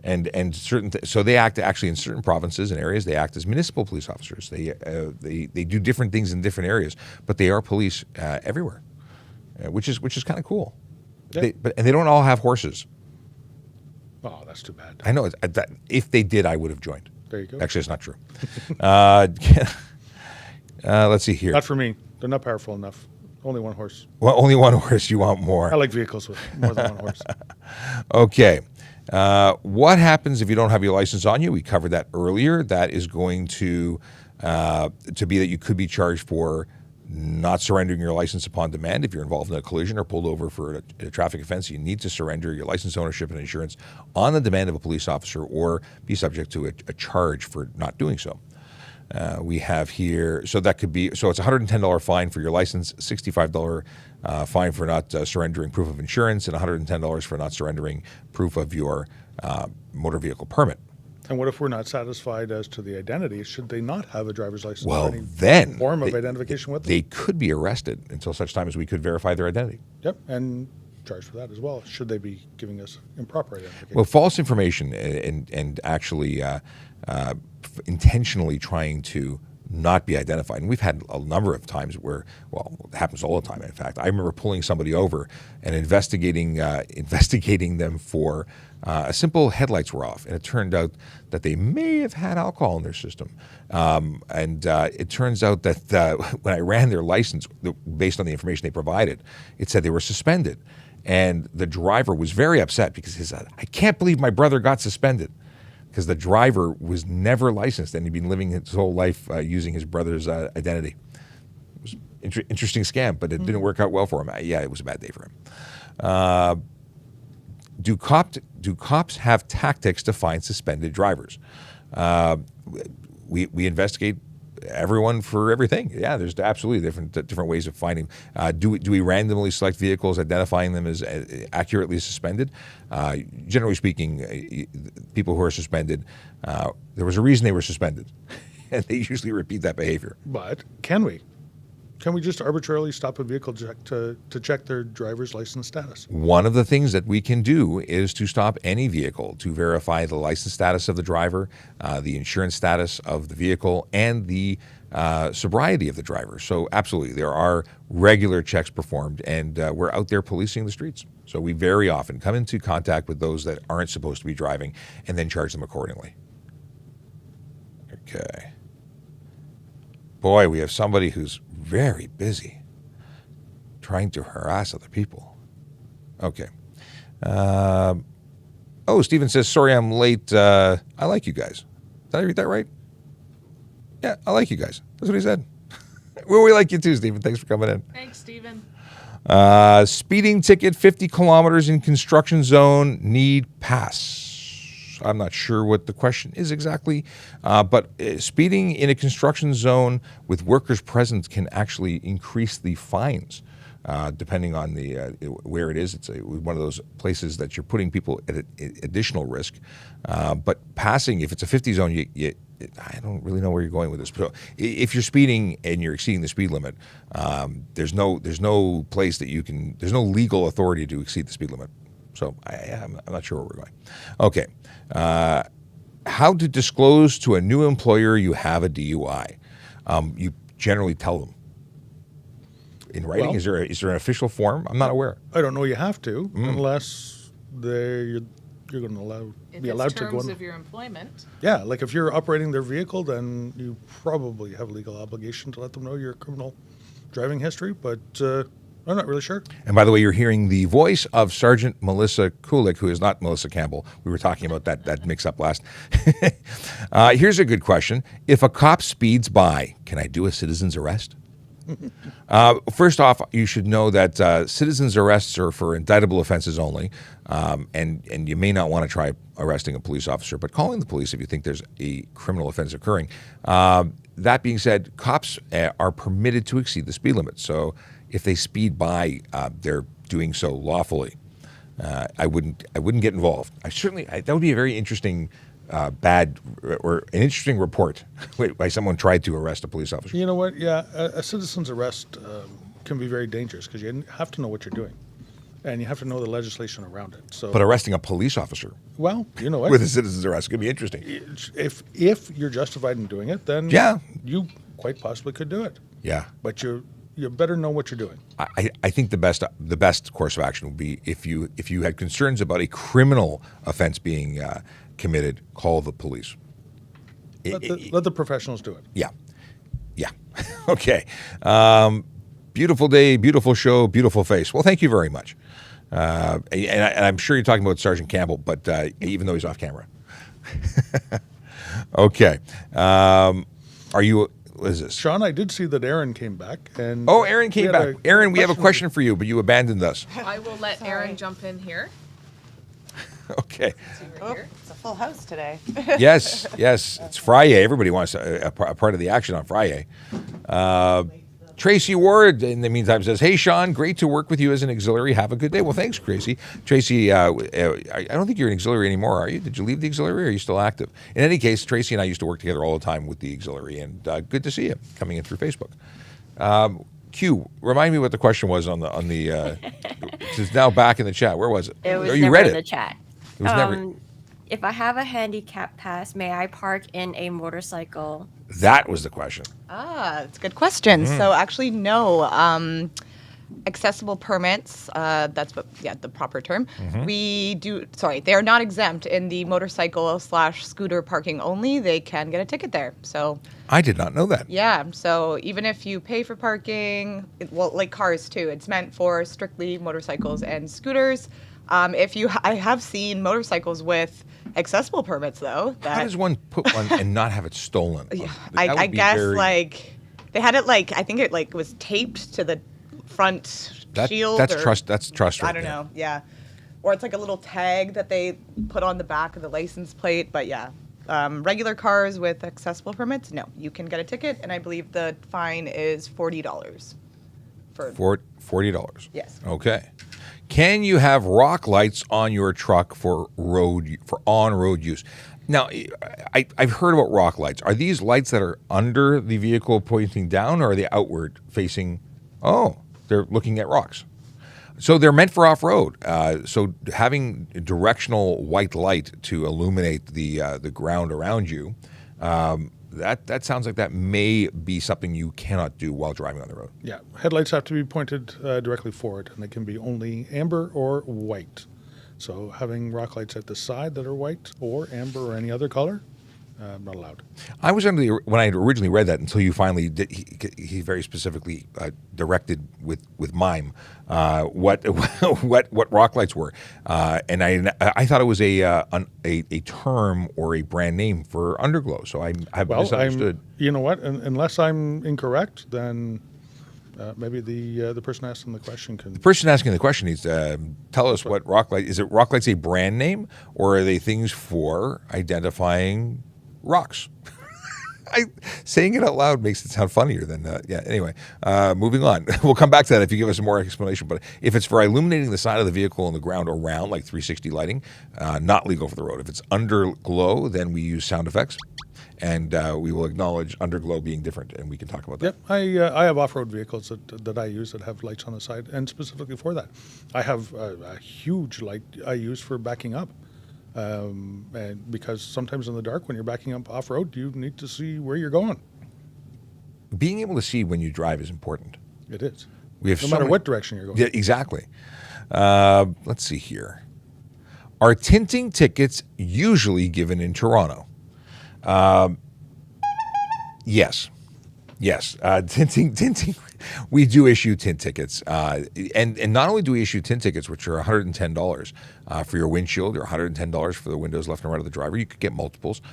And certain so they act actually in certain provinces and areas. They act as municipal police officers. They do different things in different areas, but they are police everywhere, which is kind of cool. Yeah. And they don't all have horses. Oh, that's too bad. I know. If they did, I would have joined. There you go. Actually, it's not true. Let's see here. Not for me. They're not powerful enough. Only one horse. Well, only one horse. You want more. I like vehicles with more than one horse. Okay. What happens if you don't have your license on you? We covered that earlier. That is going to be that you could be charged for not surrendering your license upon demand. If you're involved in a collision or pulled over for a traffic offense, you need to surrender your license, ownership, and insurance on the demand of a police officer or be subject to a charge for not doing so. We have here, so that could be, so it's a $110 fine for your license, $65 fine for not surrendering proof of insurance, and $110 for not surrendering proof of your motor vehicle permit. And what if we're not satisfied as to the identity? Should they not have a driver's license? Well, or any then form of identification with them? they could be arrested until such time as we could verify their identity. Yep, and charged for that as well. Should they be giving us improper identification? Well, false information and actually intentionally trying to not be identified. And we've had a number of times where, well, it happens all the time, in fact. I remember pulling somebody over and investigating them for a simple headlights were off. And it turned out that they may have had alcohol in their system. It turns out that when I ran their license, based on the information they provided, it said they were suspended. And the driver was very upset because he said, I can't believe my brother got suspended. Because the driver was never licensed and he'd been living his whole life using his brother's identity. It was an interesting scam, but it didn't work out well for him. Yeah, it was a bad day for him. Do cops have tactics to find suspended drivers? We investigate everyone for everything. Yeah, there's absolutely different ways of finding. Do we randomly select vehicles, identifying them as accurately suspended? Generally speaking, people who are suspended, there was a reason they were suspended, and they usually repeat that behavior. But can we? Can we just arbitrarily stop a vehicle to check their driver's license status? One of the things that we can do is to stop any vehicle to verify the license status of the driver, the insurance status of the vehicle, and the sobriety of the driver. So absolutely, there are regular checks performed, and we're out there policing the streets. So we very often come into contact with those that aren't supposed to be driving and then charge them accordingly. Okay. Boy, we have somebody who's very busy trying to harass other people. Okay. Stephen says, sorry I'm late. I like you guys. Did I read that right? Yeah, I like you guys. That's what he said. Well, we like you too, Stephen. Thanks for coming in. Thanks, Stephen. Speeding ticket, 50 kilometers in construction zone, need pass. I'm not sure what the question is exactly, but speeding in a construction zone with workers present can actually increase the fines, depending on the where it is. It's one of those places that you're putting people at additional risk. But passing, if it's a 50 zone, I don't really know where you're going with this. But if you're speeding and you're exceeding the speed limit, there's no place that you can. There's no legal authority to exceed the speed limit. So I'm not sure where we're going. Okay. How to disclose to a new employer you have a DUI? You generally tell them. In writing, Well, is there an official form? I'm not aware. I don't know you have to, unless you're going to be allowed to go terms in. of your employment. Yeah, like if you're operating their vehicle, then you probably have a legal obligation to let them know your criminal driving history, but I'm not really sure. And by the way, you're hearing the voice of Sergeant Melissa Kulik, who is not Melissa Campbell. We were talking about that mix-up last. Here's a good question. If a cop speeds by, can I do a citizen's arrest? First off, you should know that citizens' arrests are for indictable offenses only, and you may not want to try arresting a police officer, but calling the police if you think there's a criminal offense occurring. That being said, cops are permitted to exceed the speed limit. So if they speed by, they're doing so lawfully. I wouldn't get involved. That would be a very interesting bad or an interesting report by someone tried to arrest a police officer. You know what? Yeah, a citizen's arrest can be very dangerous because you have to know what you're doing, and you have to know the legislation around it. So, But arresting a police officer well, you know what? with a citizen's arrest could be interesting. If you're justified in doing it, then Yeah. you quite possibly could do it. Yeah. But you better know what you're doing. I think the best course of action would be if you had concerns about a criminal offense being committed, call the police. Let the professionals do it. Yeah. Okay. Beautiful day, beautiful show, beautiful face. Well, thank you very much. And I'm sure you're talking about Sergeant Campbell, but even though he's off camera. Okay. Are you? What is this? Sean, I did see that Aaron came back. And Oh, Aaron came we back. had Aaron, we have a question for you, but you abandoned us. I will let Aaron jump in here. Okay. Over here. It's a full house today. Yes. It's FriYay. Everybody wants a part of the action on FriYay. Tracy Ward, in the meantime, says, "Hey, Sean, great to work with you as an auxiliary. Have a good day." Well, thanks, Tracy. Tracy, I don't think you're an auxiliary anymore, are you? Did you leave the auxiliary, or are you still active? In any case, Tracy and I used to work together all the time with the auxiliary, and good to see you coming in through Facebook. Q, remind me what the question was on the. It's now back in the chat. Where was it? It was Oh, you never read in it. the chat. It was never. If I have a handicap pass, may I park in a motorcycle? That was the question. That's a good question. So actually, no. Accessible permits, that's what, the proper term. They are not exempt in the motorcycle/scooter parking only. They can get a ticket there. So I did not know that. yeah, so even if you pay for parking, like cars too, it's meant for strictly motorcycles and scooters. I have seen motorcycles with accessible permits though. How does one put one and not have it stolen? Yeah, That would I be guess very- they had it I think it was taped to the front shield. That's or, trust. That's trust. Right I don't there. know. Yeah, or it's like a little tag that they put on the back of the license plate. But yeah, regular cars with accessible permits, no, you can get a ticket, and I believe the fine is $40. $40. Yes. Okay. Can you have rock lights on your truck for on-road use? Now, I've heard about rock lights. Are these lights that are under the vehicle pointing down, or are they outward facing? Oh, they're looking at rocks. So they're meant for off-road. So having directional white light to illuminate the ground around you, that sounds like that may be something you cannot do while driving on the road. Yeah, headlights have to be pointed directly forward, and they can be only amber or white. So having rock lights at the side that are white or amber or any other color, not allowed. I was under when I had originally read that until you finally did. He very specifically directed with mime what rock lights were, and I thought it was a term or a brand name for underglow. So I have misunderstood. You know what? Unless I'm incorrect, then maybe the person asking the question can. The person asking the question needs to tell us what rock light is. It rock lights a brand name, or are they things for identifying rocks? Saying it out loud makes it sound funnier than anyway, moving on. We'll come back to that if you give us more explanation. But if it's for illuminating the side of the vehicle and the ground around, like 360 lighting, not legal for the road. If it's underglow, then we use sound effects, and we will acknowledge underglow being different, and we can talk about that. Yep, I have off-road vehicles that I use that have lights on the side, and specifically for that, I have a huge light I use for backing up. And because sometimes in the dark, when you're backing up off-road, you need to see where you're going. Being able to see when you drive is important. It is. We have no so matter many- what direction you're going. Yeah, exactly. Let's see here. Are tinting tickets usually given in Toronto? Yes. Tinting. We do issue tint tickets, and not only do we issue tint tickets, which are $110 for your windshield, or $110 for the windows left and right of the driver. You could get multiples.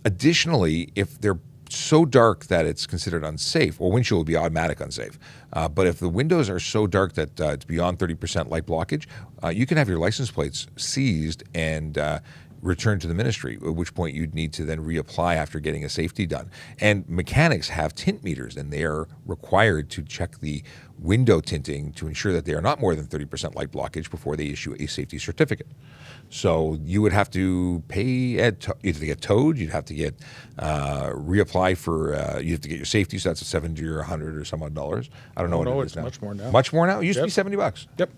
Additionally, if they're so dark that it's considered unsafe, well, windshield would be automatic unsafe. But if the windows are so dark that it's beyond 30% light blockage, you can have your license plates seized and returned to the ministry, at which point you'd need to then reapply after getting a safety done. And mechanics have tint meters, and they are required to check the window tinting to ensure that they are not more than 30% light blockage before they issue a safety certificate. So you would have to pay, you'd have to get towed, you'd have to get reapply for, you have to get your safety, so that's a $70 or $100 or some odd dollars. I don't know what it is it's now. much more now. Much more now? It used to be $70. Yep.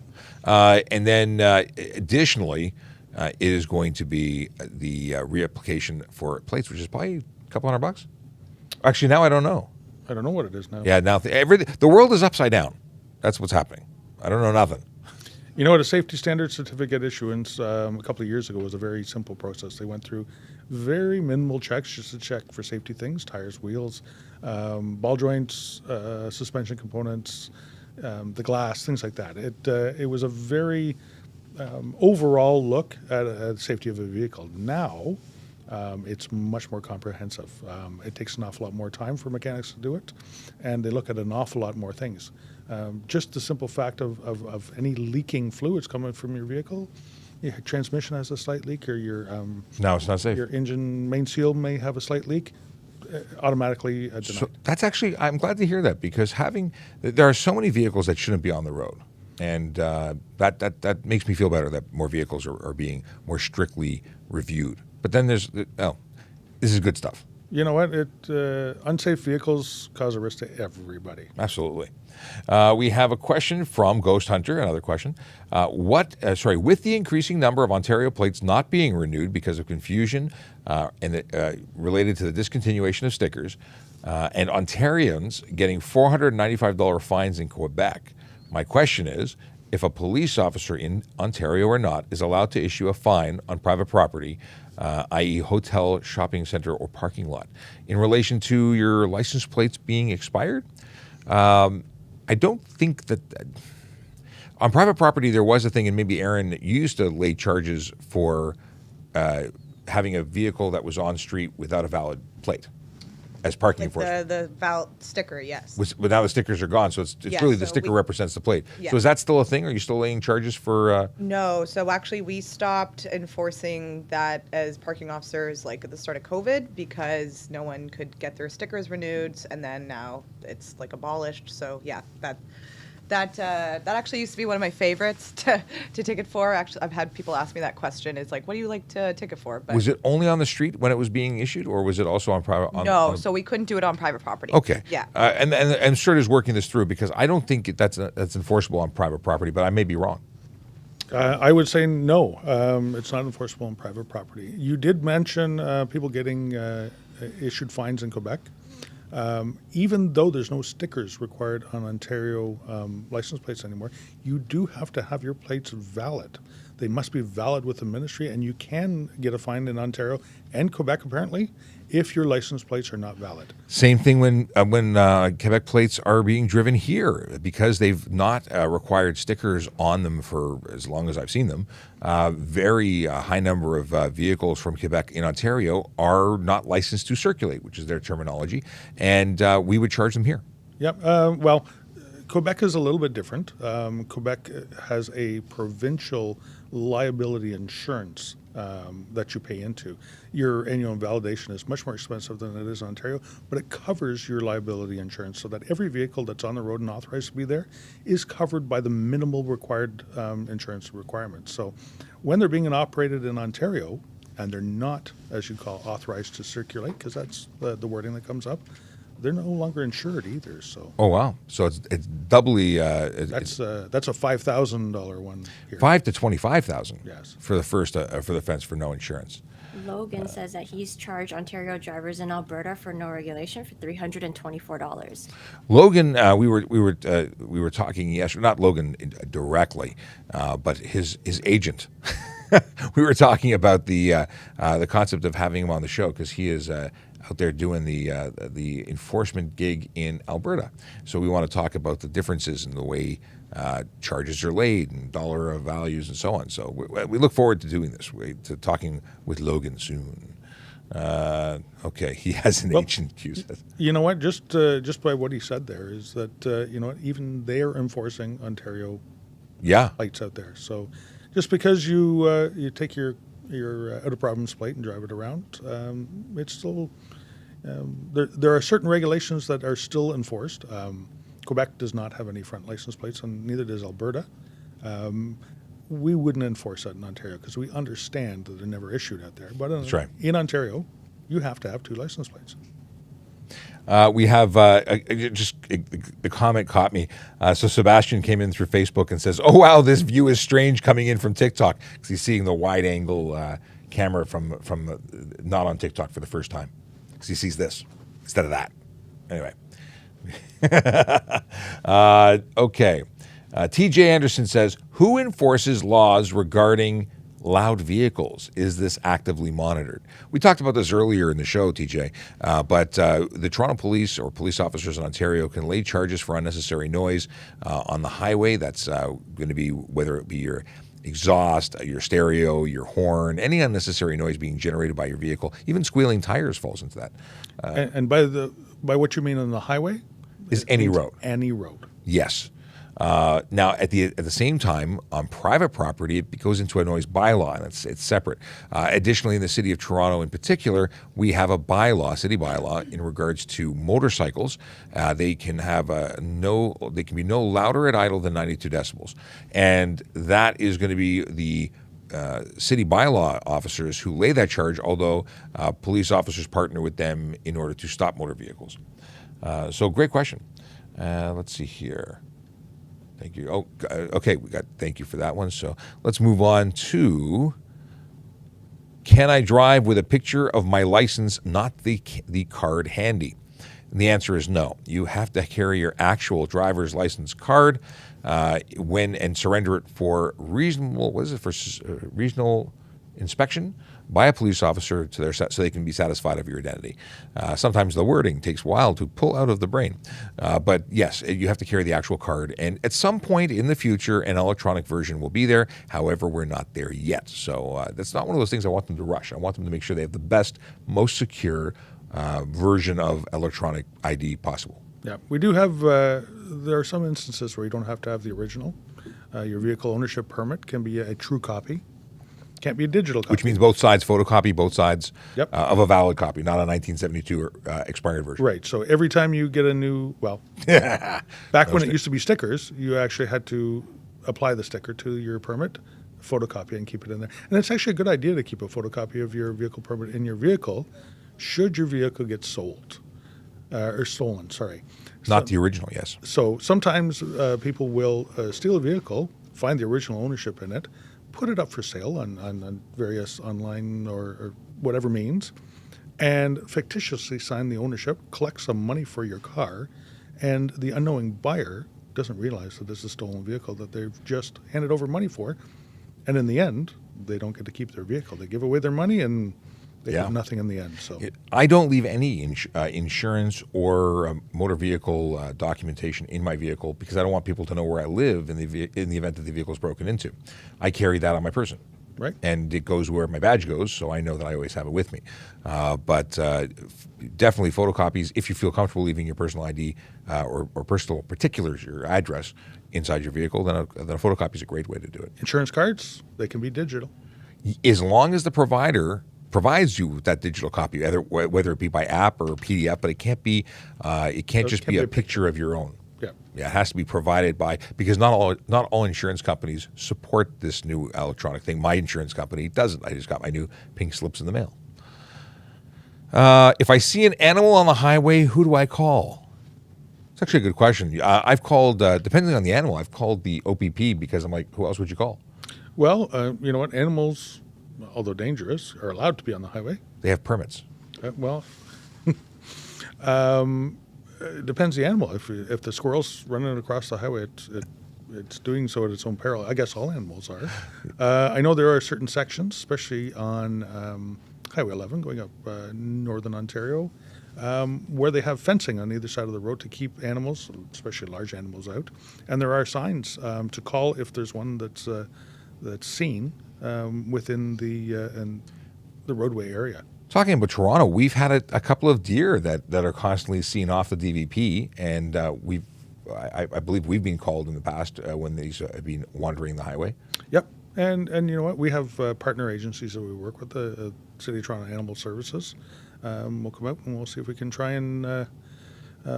And then additionally, it is going to be the reapplication for plates, which is probably a couple $100. Actually, now I don't know. I don't know what it is now. Yeah, now the world is upside down. That's what's happening. I don't know nothing. You know what? A safety standard certificate issuance a couple of years ago was a very simple process. They went through very minimal checks just to check for safety things: tires, wheels, ball joints, suspension components, the glass, things like that. It was a very overall look at the safety of a vehicle. Now, it's much more comprehensive. It takes an awful lot more time for mechanics to do it, and they look at an awful lot more things. Just the simple fact of any leaking fluids coming from your vehicle, your transmission has a slight leak, or your No, it's not safe. your engine main seal may have a slight leak, automatically denied. So that's actually, I'm glad to hear that, because there are so many vehicles that shouldn't be on the road. And that makes me feel better that more vehicles are being more strictly reviewed. But then this is good stuff. You know what? Unsafe vehicles cause a risk to everybody. Absolutely. We have a question from Ghost Hunter, another question. With the increasing number of Ontario plates not being renewed because of confusion related to the discontinuation of stickers, and Ontarians getting $495 fines in Quebec, my question is, if a police officer in Ontario or not is allowed to issue a fine on private property, i.e. hotel, shopping center, or parking lot, in relation to your license plates being expired? I don't think that on private property there was a thing, and maybe Aaron, you used to lay charges for having a vehicle that was on street without a valid plate as parking Like enforcement. the valid sticker, yes. But now the stickers are gone, so it's Yeah, really the so sticker we- represents the plate. Yeah. So is that still a thing? Are you still laying charges for? No, so actually we stopped enforcing that as parking officers like at the start of COVID because no one could get their stickers renewed, and then now it's like abolished. So yeah, that actually used to be one of my favorites to ticket for. Actually, I've had people ask me that question. It's like, what do you like to ticket for? But Was it only on the street when it was being issued, or was it also on private? no, so we couldn't do it on private property. Okay. Yeah. And I'm sure is working this through, because I don't think that's enforceable on private property, but I may be wrong. I would say no. It's not enforceable on private property. You did mention people getting issued fines in Quebec. Even though there's no stickers required on Ontario license plates anymore, you do have to have your plates valid. They must be valid with the ministry, and you can get a fine in Ontario and Quebec, apparently, if your license plates are not valid. Same thing when Quebec plates are being driven here, because they've not required stickers on them for as long as I've seen them. Very high number of vehicles from Quebec in Ontario are not licensed to circulate, which is their terminology, and we would charge them here. Yep. Well, Quebec is a little bit different. Quebec has a provincial liability insurance that you pay into. Your annual invalidation is much more expensive than it is in Ontario, but it covers your liability insurance so that every vehicle that's on the road and authorized to be there is covered by the minimal required insurance requirements. So when they're being operated in Ontario and they're not, as you call, authorized to circulate, because that's the wording that comes up, they're no longer insured either. So Oh wow! So it's doubly that's a $5,000 one here. $5,000 to $25,000. Yes. For the first for the offense for no insurance. Logan says that he's charged Ontario drivers in Alberta for no regulation for $324. Logan, we were talking yesterday, not Logan directly, but his agent. We were talking about the concept of having him on the show, because he is out there doing the enforcement gig in Alberta. So we want to talk about the differences in the way charges are laid and dollar values and so on. So we look forward to doing this, to talking with Logan soon. Okay, he has an agent, Q says. You know what? Just by what he said there is that you know what? Even they are enforcing Ontario Yeah. plates out there. So just because you take your out of province plate and drive it around, it's still there are certain regulations that are still enforced. Quebec does not have any front license plates, and neither does Alberta. We wouldn't enforce that in Ontario because we understand that they're never issued out there. But That's right. in Ontario, you have to have 2 license plates. We have the comment caught me. So Sebastian came in through Facebook and says, "Oh wow, this view is strange coming in from TikTok," because he's seeing the wide angle camera from not on TikTok for the first time, because he sees this instead of that. Anyway, okay. TJ Anderson says, who enforces laws regarding loud vehicles? Is this actively monitored? We talked about this earlier in the show, TJ, but the Toronto Police or police officers in Ontario can lay charges for unnecessary noise on the highway. That's going to be whether it be your exhaust, your stereo, your horn, any unnecessary noise being generated by your vehicle. Even squealing tires falls into that. And by what you mean on the highway? Is any road. Any road. Yes. Now, at the same time, on private property, it goes into a noise bylaw, and it's separate. Additionally, in the city of Toronto in particular, we have a bylaw, city bylaw, in regards to motorcycles. They can have they can be no louder at idle than 92 decibels, and that is going to be the city bylaw officers who lay that charge. Although police officers partner with them in order to stop motor vehicles. So, great question. Let's see here. Thank you. Oh, okay. Thank you for that one. So let's move on to, can I drive with a picture of my license, not the card handy? And the answer is no. You have to carry your actual driver's license card and surrender it for reasonable inspection by a police officer so they can be satisfied of your identity. Sometimes the wording takes a while to pull out of the brain. But yes, you have to carry the actual card. And at some point in the future, an electronic version will be there. However, we're not there yet. So that's not one of those things I want them to rush. I want them to make sure they have the best, most secure version of electronic ID possible. Yeah, we do have, there are some instances where you don't have to have the original. Your vehicle ownership permit can be a true copy. Can't be a digital copy. Which means both sides photocopy both sides Yep. Of a valid copy, not a 1972 expired version. Right. So every time you get a new, back when it used to be stickers, you actually had to apply the sticker to your permit, photocopy, and keep it in there. And it's actually a good idea to keep a photocopy of your vehicle permit in your vehicle should your vehicle get sold or stolen, sorry. Not the original, yes. So sometimes people will steal a vehicle, find the original ownership in it, put it up for sale on various online or whatever means, and fictitiously sign the ownership, collect some money for your car, and the unknowing buyer doesn't realize that this is a stolen vehicle that they've just handed over money for, and in the end, they don't get to keep their vehicle. They give away their money and they have nothing in the end. So I don't leave any insurance or motor vehicle documentation in my vehicle because I don't want people to know where I live in the event that the vehicle is broken into. I carry that on my person. Right. And it goes where my badge goes, so I know that I always have it with me. But definitely photocopies, if you feel comfortable leaving your personal ID or personal particulars, your address, inside your vehicle, then a photocopy is a great way to do it. insurance cards, they can be digital. As long as the provider provides you with that digital copy, whether it be by app or PDF, but it can't be, it can't just be a picture of your own. Yeah, it has to be provided by, because not all insurance companies support this new electronic thing. My insurance company doesn't. I just got my new pink slips in the mail. If I see an animal on the highway, who do I call? It's actually a good question. I've called, depending on the animal, I've called the OPP because I'm like, who else would you call? Well, you know what? Animals, although dangerous, are allowed to be on the highway. They have permits. It depends the animal. If the squirrel's running across the highway, it's doing so at its own peril. I guess all animals are. I know there are certain sections, especially on Highway 11 going up northern Ontario, where they have fencing on either side of the road to keep animals, especially large animals, out. And there are signs to call if there's one that's seen within the roadway area. Talking about Toronto, we've had a couple of deer that are constantly seen off the DVP, and I believe we've been called in the past when these have been wandering the highway. Yep, and you know what? We have partner agencies that we work with, the City of Toronto Animal Services. We'll come out and we'll see if we can try and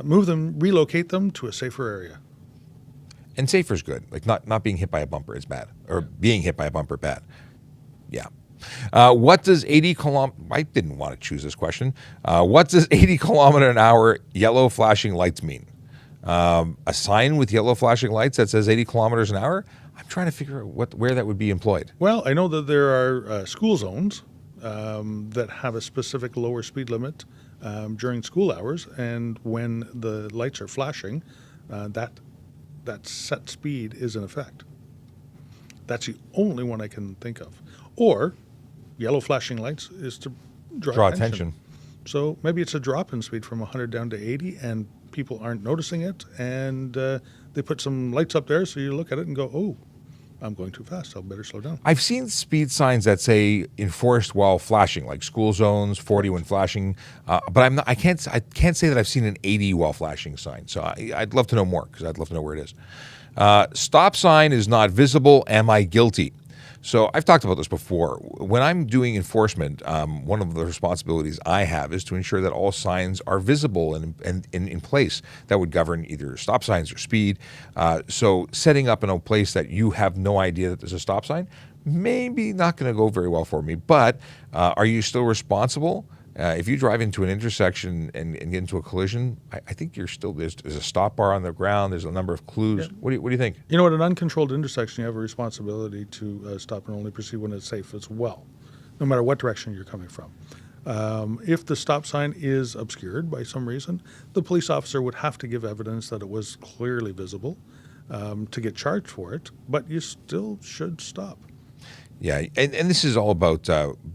move them, relocate them to a safer area. And safer is good. Like not being hit by a bumper is bad, or being hit by a bumper bad. Yeah. What does 80 kilometer? I didn't want to choose this question. What does 80 kilometer an hour yellow flashing lights mean? A sign with yellow flashing lights that says 80 kilometers an hour? I'm trying to figure out where that would be employed. Well, I know that there are school zones that have a specific lower speed limit during school hours, and when the lights are flashing, that that set speed is in effect. That's the only one I can think of. Or yellow flashing lights is to draw attention. So maybe it's a drop in speed from 100 down to 80 and people aren't noticing it, and they put some lights up there so you look at it and go, oh, I'm going too fast. I'll better slow down. I've seen speed signs that say enforced while flashing, like school zones, 40 when flashing. But I can't say that I've seen an 80 while flashing sign. So I'd love to know more because I'd love to know where it is. Stop sign is not visible. Am I guilty? So I've talked about this before. When I'm doing enforcement, one of the responsibilities I have is to ensure that all signs are visible and in place that would govern either stop signs or speed. So setting up in a place that you have no idea that there's a stop sign, maybe not going to go very well for me. But are you still responsible? If you drive into an intersection and get into a collision, I think you're still, there's a stop bar on the ground, there's a number of clues. Yeah. What do you think? You know, at an uncontrolled intersection, you have a responsibility to stop and only proceed when it's safe as well, no matter what direction you're coming from. If the stop sign is obscured by some reason, the police officer would have to give evidence that it was clearly visible to get charged for it, but you still should stop. Yeah, and this is all about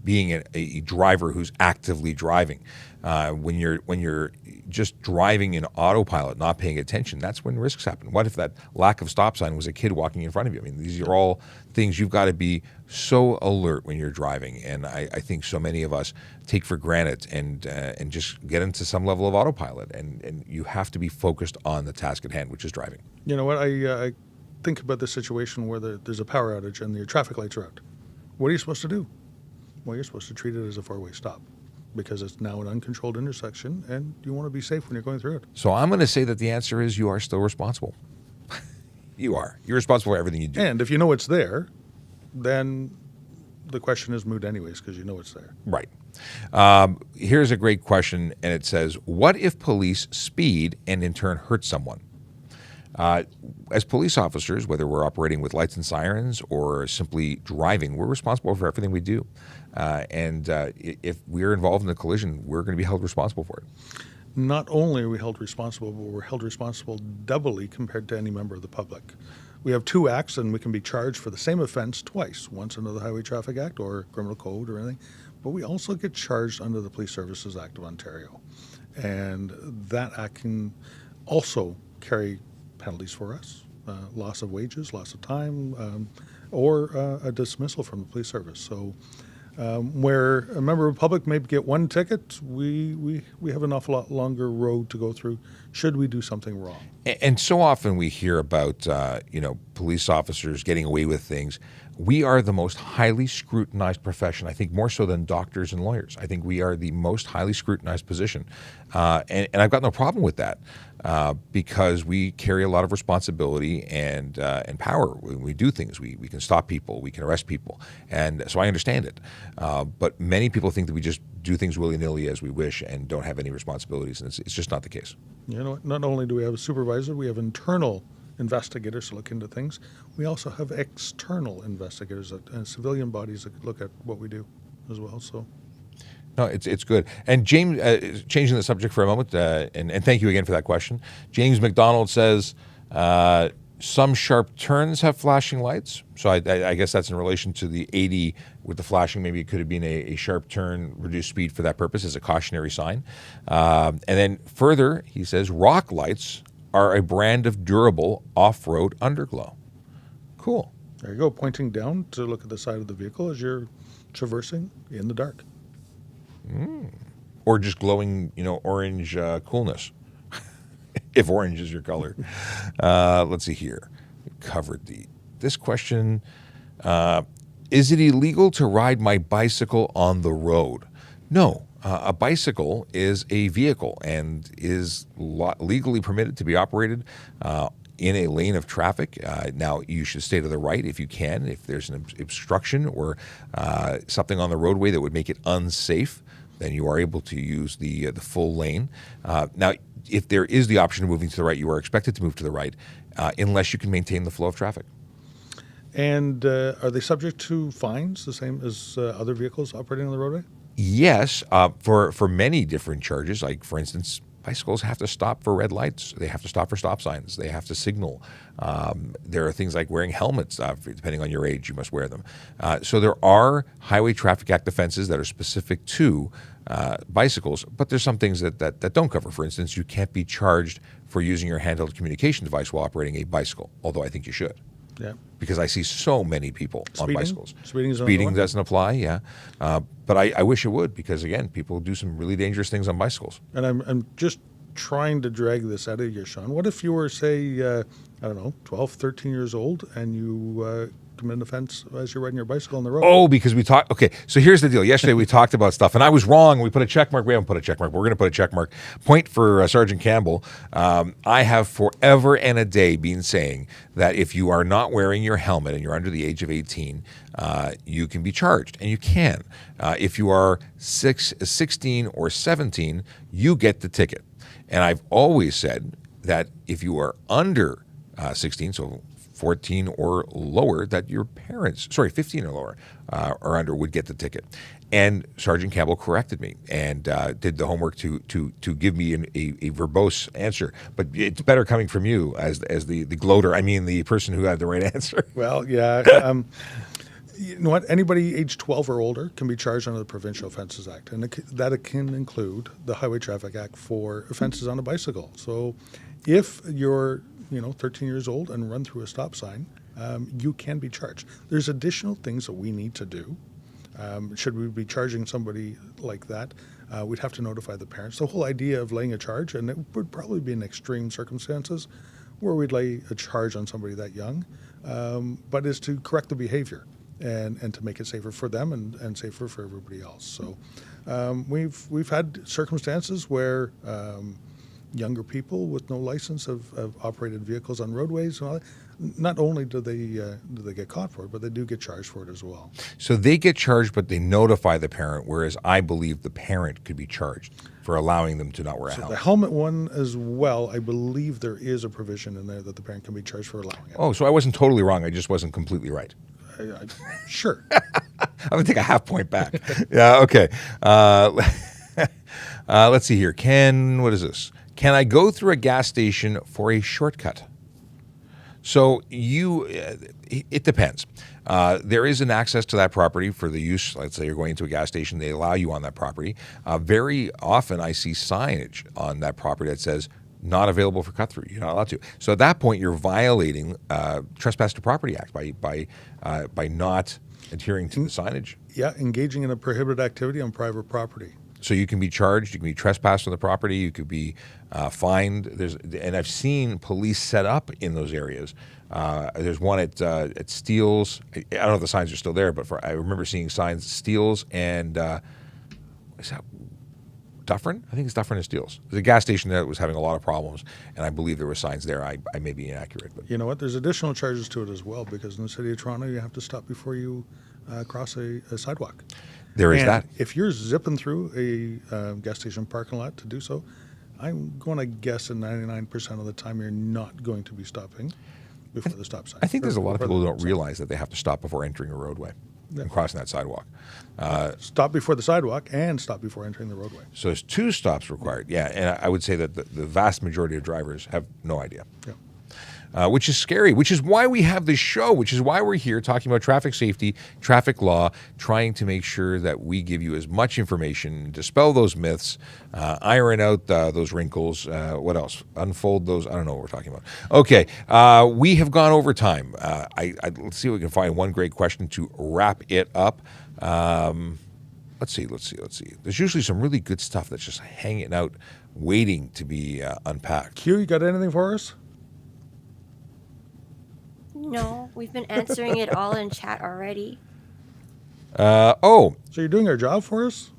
being a driver who's actively driving. When you're just driving in autopilot, not paying attention, that's when risks happen. What if that lack of stop sign was a kid walking in front of you? I mean, these are all things you've got to be so alert when you're driving, and I think so many of us take for granted and just get into some level of autopilot, and you have to be focused on the task at hand, which is driving. You know what, I think about the situation where there's a power outage and your traffic lights are out. What are you supposed to do? Well, you're supposed to treat it as a four-way stop because it's now an uncontrolled intersection and you want to be safe when you're going through it. So I'm going to say that the answer is you are still responsible. You are. You're responsible for everything you do. And if you know it's there, then the question is moot anyways because you know it's there. Right. Here's a great question, and it says, what if police speed and in turn hurt someone? As police officers, whether we're operating with lights and sirens or simply driving, we're responsible for everything we do. And if we're involved in a collision, we're going to be held responsible for it. Not only are we held responsible, but we're held responsible doubly compared to any member of the public. We have 2 acts and we can be charged for the same offense twice, once under the Highway Traffic Act or Criminal Code or anything, but we also get charged under the Police Services Act of Ontario. And that act can also carry penalties for us, loss of wages, loss of time, or a dismissal from the police service. So where a member of the public may get 1 ticket, we have an awful lot longer road to go through should we do something wrong. And so often we hear about police officers getting away with things. We are the most highly scrutinized profession, I think more so than doctors and lawyers. I think we are the most highly scrutinized position. And I've got no problem with that because we carry a lot of responsibility and power. When we do things, we can stop people, we can arrest people. And so I understand it. But many people think that we just do things willy-nilly as we wish and don't have any responsibilities. And it's just not the case. You know, not only do we have a supervisor, we have internal investigators to look into things. We also have external investigators and civilian bodies that look at what we do as well. So, no, it's good. And James, changing the subject for a moment, and thank you again for that question. James McDonald says some sharp turns have flashing lights. So I guess that's in relation to the 80 with the flashing. Maybe it could have been a sharp turn, reduced speed for that purpose as a cautionary sign. And then further, he says rock lights are a brand of durable off-road underglow. Cool. There you go, pointing down to look at the side of the vehicle as you're traversing in the dark. Or just glowing, orange coolness, if orange is your color. Let's see here. We covered this question. Is it illegal to ride my bicycle on the road? No. A bicycle is a vehicle and is legally permitted to be operated in a lane of traffic. Now, you should stay to the right if you can. If there's an obstruction or something on the roadway that would make it unsafe, then you are able to use the full lane. Now, if there is the option of moving to the right, you are expected to move to the right unless you can maintain the flow of traffic. And are they subject to fines the same as other vehicles operating on the roadway? Yes, for many different charges, like, for instance, bicycles have to stop for red lights. They have to stop for stop signs. They have to signal. There are things like wearing helmets. Depending on your age, you must wear them. So there are Highway Traffic Act offenses that are specific to bicycles, but there's some things that don't cover. For instance, you can't be charged for using your handheld communication device while operating a bicycle, although I think you should. Yeah. Because I see so many people on bicycles. Speeding Doesn't apply, yeah. But I wish it would, because, again, people do some really dangerous things on bicycles. And I'm just trying to drag this out of you, Sean. What if you were, say, I don't know, 12, 13 years old, and you commit an offense as you're riding your bicycle on the road? Oh, because we talked. Okay, so here's the deal. Yesterday we talked about stuff, and I was wrong. We put a check mark. We haven't put a check mark. We're going to put a check mark. Point for Sergeant Campbell. I have forever and a day been saying that if you are not wearing your helmet and you're under the age of 18, you can be charged, and you can. If you are 16 or 17, you get the ticket. And I've always said that if you are under 16, so 14 or lower, that your parents, 15 or lower or under, would get the ticket. And Sergeant Campbell corrected me and did the homework to give me a verbose answer. But it's better coming from you as the gloater. I mean, the person who had the right answer. Well, yeah. You know what? Anybody age 12 or older can be charged under the Provincial Offences Act, and that can include the Highway Traffic Act for offences on a bicycle. So if you're 13 years old and run through a stop sign, you can be charged. There's additional things that we need to do. Should we be charging somebody like that, we'd have to notify the parents. The whole idea of laying a charge, and it would probably be in extreme circumstances where we'd lay a charge on somebody that young, but is to correct the behavior and to make it safer for them and safer for everybody else. So we've had circumstances where younger people with no license have operated vehicles on roadways. Not only do they get caught for it, but they do get charged for it as well. So they get charged, but they notify the parent, whereas I believe the parent could be charged for allowing them to not wear a helmet. The helmet one as well, I believe there is a provision in there that the parent can be charged for allowing it. Oh, so I wasn't totally wrong. I just wasn't completely right. Sure. I'm going to take a half point back. Yeah, okay. Let's see here. What is this? Can I go through a gas station for a shortcut? So it depends. There is an access to that property for the use. Let's say you're going into a gas station. They allow you on that property. Very often I see signage on that property that says, not available for cut through. You're not allowed to. So at that point, you're violating Trespass to Property Act by not adhering to the signage. Yeah, engaging in a prohibited activity on private property. So you can be charged. You can be trespassed on the property. You could be fined. And I've seen police set up in those areas. There's one at Steeles. I don't know if the signs are still there, but I remember seeing signs at Steeles and is that Dufferin? I think it's Dufferin and Steeles. There's a gas station that was having a lot of problems, and I believe there were signs there. I may be inaccurate. But you know what? There's additional charges to it as well, because in the city of Toronto, you have to stop before you cross a sidewalk. There is that. If you're zipping through a gas station parking lot to do so, I'm going to guess that 99% of the time you're not going to be stopping before the stop sign. I think there's a lot of people who don't realize that they have to stop before entering a roadway and crossing that sidewalk. Stop before the sidewalk and stop before entering the roadway. So there's 2 stops required. Yeah, and I would say that the vast majority of drivers have no idea. Yeah. Which is scary, which is why we have this show, which is why we're here talking about traffic safety, traffic law, trying to make sure that we give you as much information, dispel those myths, iron out those wrinkles. What else? Unfold those. I don't know what we're talking about. Okay, we have gone over time. Let's see if we can find one great question to wrap it up. Let's see. There's usually some really good stuff that's just hanging out, waiting to be unpacked. Q, you got anything for us? No, we've been answering it all in chat already. So you're doing our job for us?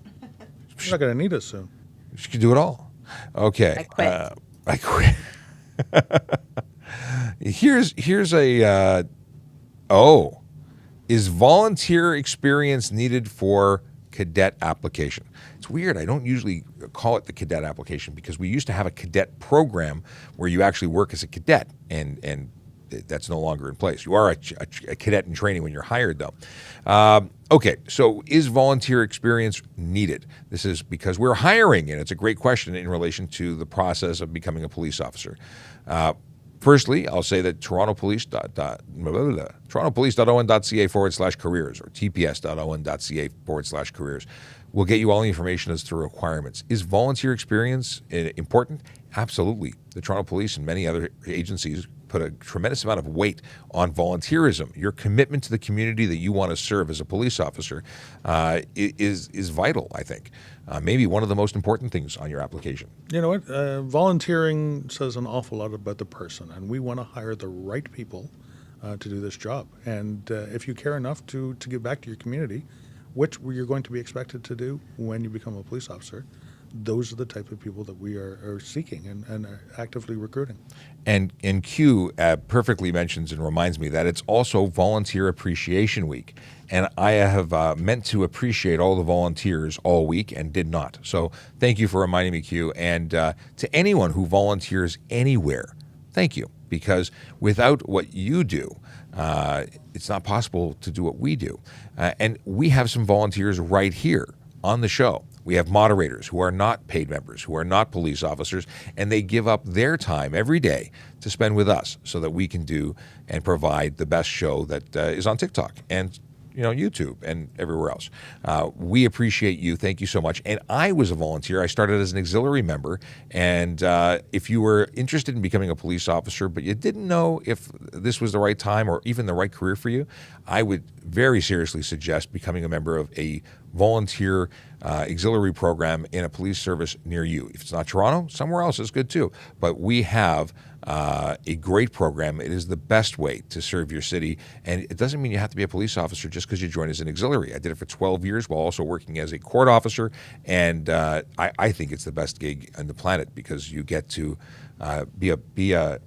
You're not going to need us soon. She could do it all. Okay. I quit. Here's a is volunteer experience needed for cadet application? It's weird. I don't usually call it the cadet application because we used to have a cadet program where you actually work as a cadet and That's no longer in place. You are a cadet in training when you're hired, though. Okay, so is volunteer experience needed? This is because we're hiring, and it's a great question in relation to the process of becoming a police officer. Firstly, I'll say that torontopolice.on.ca/careers or tps.on.ca/careers will get you all the information as to requirements. Is volunteer experience important? Absolutely. The Toronto Police and many other agencies put a tremendous amount of weight on volunteerism. Your commitment to the community that you want to serve as a police officer is vital, I think. Maybe one of the most important things on your application. You know what? Volunteering says an awful lot about the person, and we want to hire the right people to do this job. And if you care enough to give back to your community, which you're going to be expected to do when you become a police officer, those are the type of people that we are seeking and are actively recruiting. And Q perfectly mentions and reminds me that it's also Volunteer Appreciation Week. And I have meant to appreciate all the volunteers all week and did not. So thank you for reminding me, Q. And to anyone who volunteers anywhere, thank you. Because without what you do, it's not possible to do what we do. And we have some volunteers right here on the show. We have moderators who are not paid members, who are not police officers, and they give up their time every day to spend with us so that we can do and provide the best show that is on TikTok and YouTube and everywhere else. We appreciate you. Thank you so much. And I was a volunteer. I started as an auxiliary member. And if you were interested in becoming a police officer, but you didn't know if this was the right time or even the right career for you, I would very seriously suggest becoming a member of a volunteer auxiliary program in a police service near you. If it's not Toronto, somewhere else is good too. But we have a great program. It is the best way to serve your city. And it doesn't mean you have to be a police officer just because you join as an auxiliary. I did it for 12 years while also working as a court officer. And I think it's the best gig on the planet because you get to be a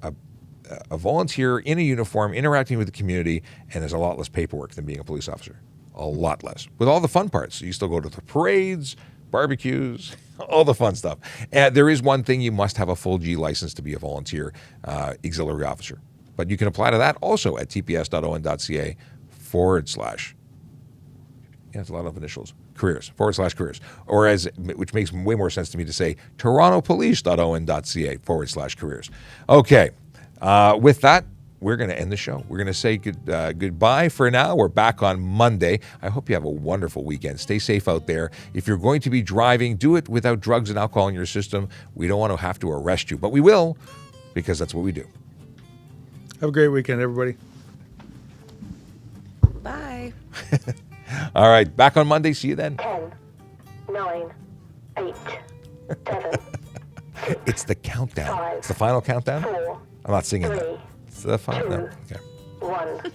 volunteer in a uniform, interacting with the community, and there's a lot less paperwork than being a police officer. A lot less. With all the fun parts. You still go to the parades, barbecues, all the fun stuff. And there is one thing, you must have a full G license to be a volunteer auxiliary officer. But you can apply to that also at tps.on.ca/ it's a lot of initials, careers, /careers. Or which makes way more sense to me to say torontopolice.on.ca/ careers. Okay. With that, we're going to end the show. We're going to say goodbye for now. We're back on Monday. I hope you have a wonderful weekend. Stay safe out there. If you're going to be driving, do it without drugs and alcohol in your system. We don't want to have to arrest you, but we will because that's what we do. Have a great weekend, everybody. Bye. All right, back on Monday. See you then. 10, 9, 8, 7. It's the countdown. 5, It's the final countdown? 4, I'm not singing 3, that. It's the final. 2, No. Okay. 1.